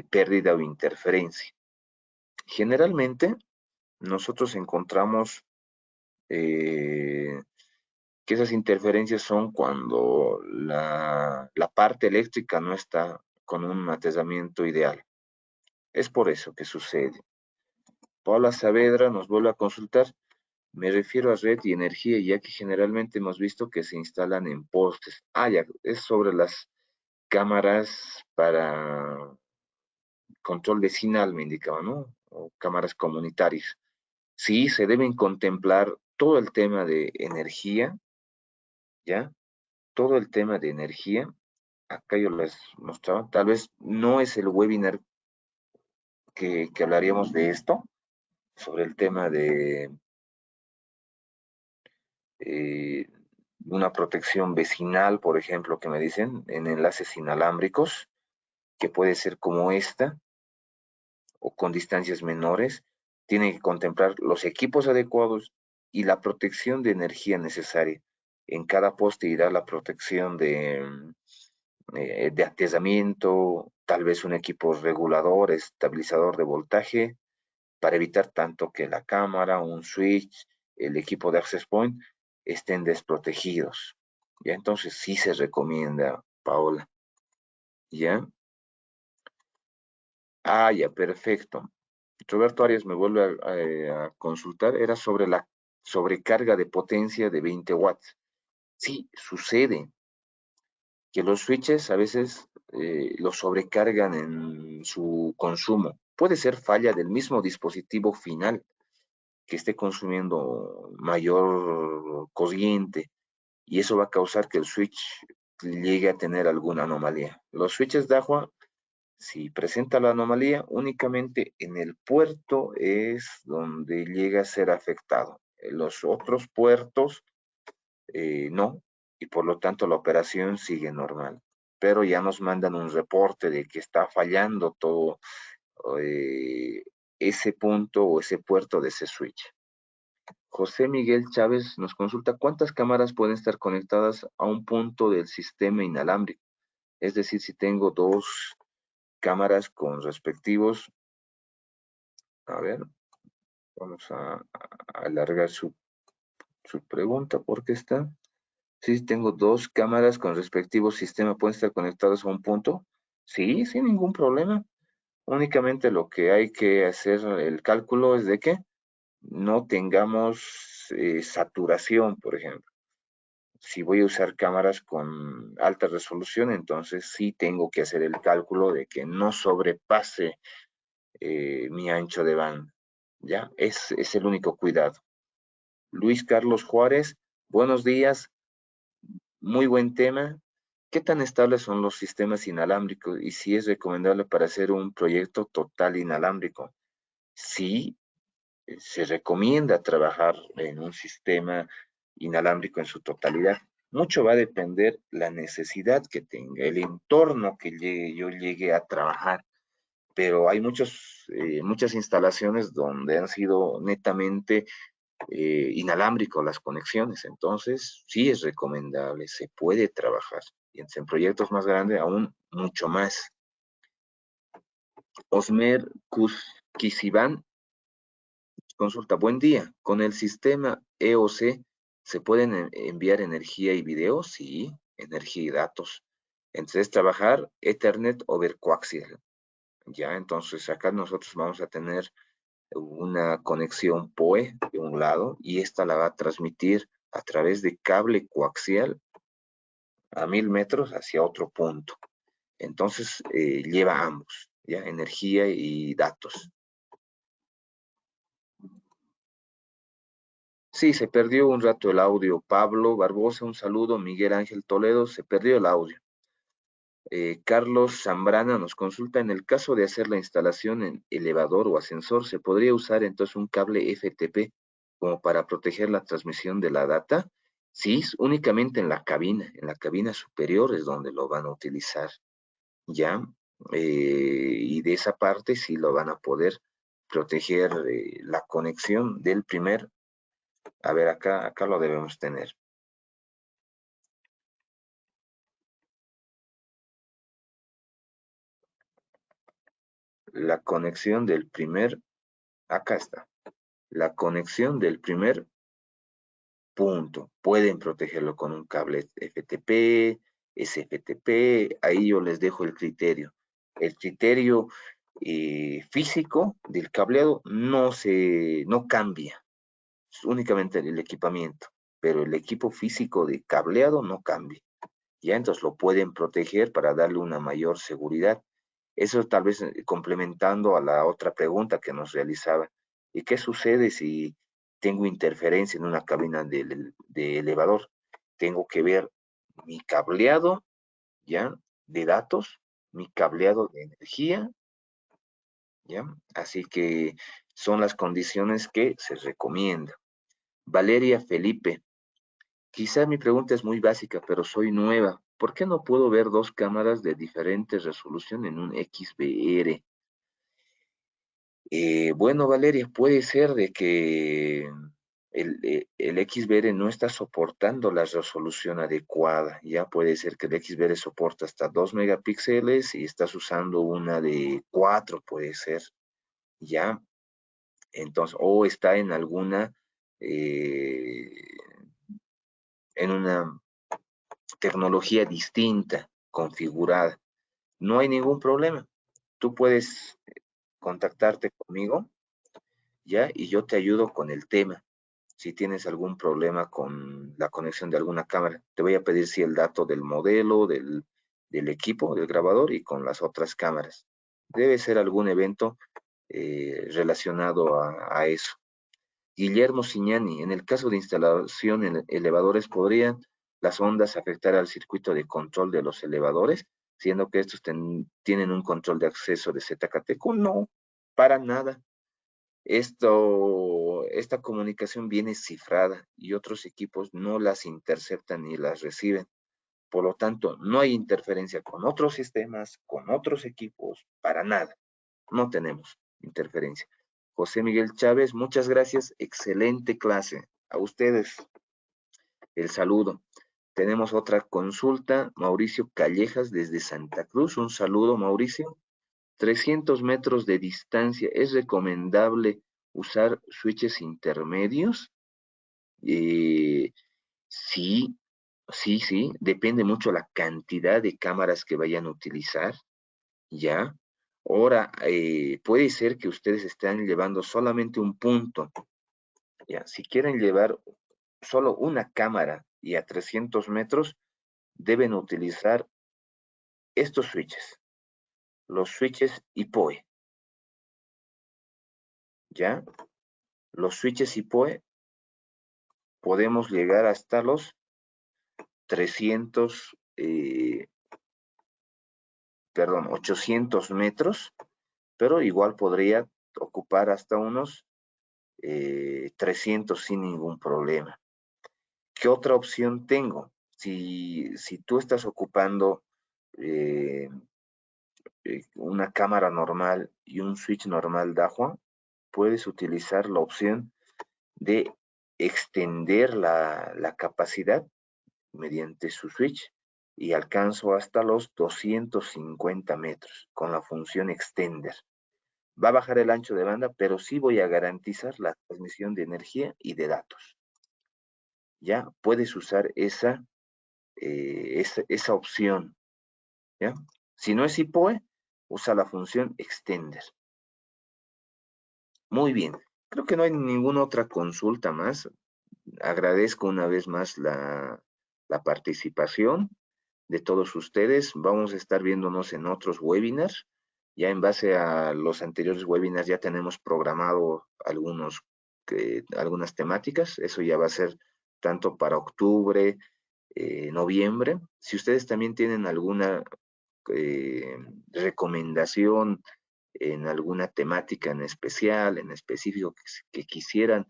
pérdida o interferencia. Generalmente nosotros encontramos eh, que esas interferencias son cuando la parte eléctrica no está con un atesamiento ideal. Es por eso que sucede. Paula Saavedra nos vuelve a consultar. Me refiero a red y energía, ya que generalmente hemos visto que se instalan en postes. Ah, ya, es sobre las cámaras para control vecinal, me indicaba, ¿no? O cámaras comunitarias. Sí, se deben contemplar todo el tema de energía, ¿ya? Todo el tema de energía. Acá yo les mostraba, tal vez no es el webinar que hablaríamos de esto, sobre el tema de eh, una protección vecinal, por ejemplo, que me dicen, en enlaces inalámbricos, que puede ser como esta, o con distancias menores, tiene que contemplar los equipos adecuados y la protección de energía necesaria. En cada poste irá la protección de atesamiento, tal vez un equipo regulador, estabilizador de voltaje, para evitar tanto que la cámara, un switch, el equipo de access point estén desprotegidos. ¿Ya? Entonces sí se recomienda, Paola. ¿Ya? Ah, ya, perfecto. Roberto Arias me vuelve a consultar, era sobre la sobrecarga de potencia de 20 watts. Sí, sucede que los switches a veces los sobrecargan en su consumo. Puede ser falla del mismo dispositivo final que esté consumiendo mayor corriente y eso va a causar que el switch llegue a tener alguna anomalía. Los switches de agua, si presenta la anomalía, únicamente en el puerto es donde llega a ser afectado. En los otros puertos no, y por lo tanto la operación sigue normal. Pero ya nos mandan un reporte de que está fallando todo eh, ese punto o ese puerto de ese switch. José Miguel Chávez nos consulta cuántas cámaras pueden estar conectadas a un punto del sistema inalámbrico. Es decir, si tengo dos cámaras con respectivos, a ver, vamos a alargar su pregunta porque está. Si tengo dos cámaras con respectivo sistema, ¿pueden estar conectadas a un punto? Sí, sin ningún problema. Únicamente lo que hay que hacer el cálculo es de que no tengamos saturación, por ejemplo. Si voy a usar cámaras con alta resolución, entonces sí tengo que hacer el cálculo de que no sobrepase mi ancho de banda. ¿Ya? Es el único cuidado. Luis Carlos Juárez, buenos días, muy buen tema. ¿Qué tan estables son los sistemas inalámbricos y si es recomendable para hacer un proyecto total inalámbrico? Sí, se recomienda trabajar en un sistema inalámbrico en su totalidad. Mucho va a depender la necesidad que tenga, el entorno que yo llegue a trabajar, pero hay muchas instalaciones donde han sido netamente inalámbricos las conexiones, entonces sí es recomendable, se puede trabajar, y en proyectos más grandes aún mucho más. Osmer Kuzkisiban consulta, buen día. ¿Con el sistema EOC se pueden enviar energía y video? Sí, energía y datos. Entonces, trabajar Ethernet over coaxial. Ya, entonces acá nosotros vamos a tener una conexión PoE de un lado y esta la va a transmitir a través de cable coaxial a 1000 metros hacia otro punto. Entonces, lleva ambos, ya, energía y datos. Sí, se perdió un rato el audio. Pablo Barbosa, un saludo. Miguel Ángel Toledo, se perdió el audio. Carlos Zambrana nos consulta, en el caso de hacer la instalación en elevador o ascensor, ¿se podría usar entonces un cable FTP como para proteger la transmisión de la data? Sí, únicamente en la cabina superior es donde lo van a utilizar, ¿ya? Y de esa parte sí lo van a poder proteger la conexión del primer. A ver, acá lo debemos tener. La conexión del primer, acá está. La conexión del primer punto. Pueden protegerlo con un cable FTP, SFTP, ahí yo les dejo el criterio. El criterio físico del cableado no cambia, es únicamente el equipamiento, pero el equipo físico de cableado no cambia. Ya entonces lo pueden proteger para darle una mayor seguridad. Eso tal vez complementando a la otra pregunta que nos realizaba. ¿Y qué sucede si tengo interferencia en una cabina de elevador? Tengo que ver mi cableado, ¿ya? De datos, mi cableado de energía, ¿ya? Así que son las condiciones que se recomiendan. Valeria Felipe, quizá mi pregunta es muy básica, pero soy nueva. ¿Por qué no puedo ver dos cámaras de diferente resolución en un XBR? Bueno, Valeria, puede ser de que el XBR no está soportando la resolución adecuada. Ya puede ser que el XBR soporta hasta 2 megapíxeles y estás usando una de 4, puede ser. Ya, entonces, o está eh, en una tecnología distinta, configurada. No hay ningún problema. Tú puedes contactarte conmigo, ¿ya? Y yo te ayudo con el tema. Si tienes algún problema con la conexión de alguna cámara, te voy a pedir si el dato del modelo, del equipo, del grabador y con las otras cámaras. Debe ser algún evento relacionado a eso. Guillermo Signani, en el caso de instalación en elevadores, ¿podrían las ondas afectar al circuito de control de los elevadores, siendo que estos tienen un control de acceso de ZKTQ? No, para nada. Esta comunicación viene cifrada y otros equipos no las interceptan ni las reciben. Por lo tanto, no hay interferencia con otros sistemas, con otros equipos, para nada. No tenemos interferencia. José Miguel Chávez, muchas gracias. Excelente clase. A ustedes el saludo. Tenemos otra consulta. Mauricio Callejas desde Santa Cruz. Un saludo, Mauricio. 300 metros de distancia. ¿Es recomendable usar switches intermedios? Eh, sí, sí. Depende mucho la cantidad de cámaras que vayan a utilizar. ¿Ya? Ahora, puede ser que ustedes estén llevando solamente un punto, ¿ya? Si quieren llevar solo una cámara y a 300 metros, deben utilizar estos switches, los switches IPOE, ¿ya? Los switches IPOE podemos llegar hasta los 300, 800 metros, pero igual podría ocupar hasta unos 300 sin ningún problema. ¿Qué otra opción tengo? Si tú estás ocupando eh, una cámara normal y un switch normal Dahua, puedes utilizar la opción de extender la capacidad mediante su switch y alcanzo hasta los 250 metros con la función extender. Va a bajar el ancho de banda, pero sí voy a garantizar la transmisión de energía y de datos. Ya puedes usar esa opción, ¿ya? Si no es IPOE, usa la función extender. Muy bien, creo que no hay ninguna otra consulta más. Agradezco una vez más la participación de todos ustedes. Vamos a estar viéndonos en otros webinars. Ya en base a los anteriores webinars ya tenemos programado algunas temáticas. Eso ya va a ser tanto para octubre, noviembre. Si ustedes también tienen alguna eh, recomendación en alguna temática en especial, en específico que quisieran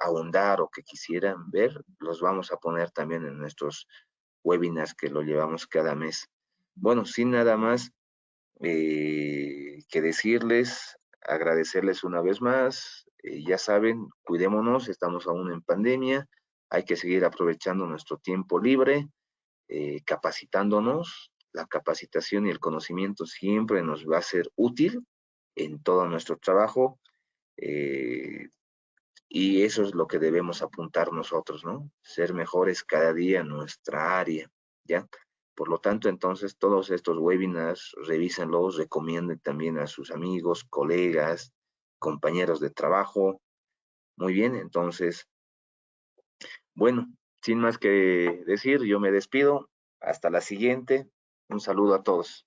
ahondar o que quisieran ver, los vamos a poner también en nuestros webinars que lo llevamos cada mes. Bueno, sin nada más que decirles, agradecerles una vez más. Ya saben, cuidémonos, estamos aún en pandemia, hay que seguir aprovechando nuestro tiempo libre, capacitándonos. La capacitación y el conocimiento siempre nos va a ser útil en todo nuestro trabajo. Eh, Y eso es lo que debemos apuntar nosotros, ¿no? Ser mejores cada día en nuestra área, ¿ya? Por lo tanto, entonces, todos estos webinars, revísenlos, recomienden también a sus amigos, colegas, compañeros de trabajo. Muy bien, entonces, bueno, sin más que decir, yo me despido. Hasta la siguiente. Un saludo a todos.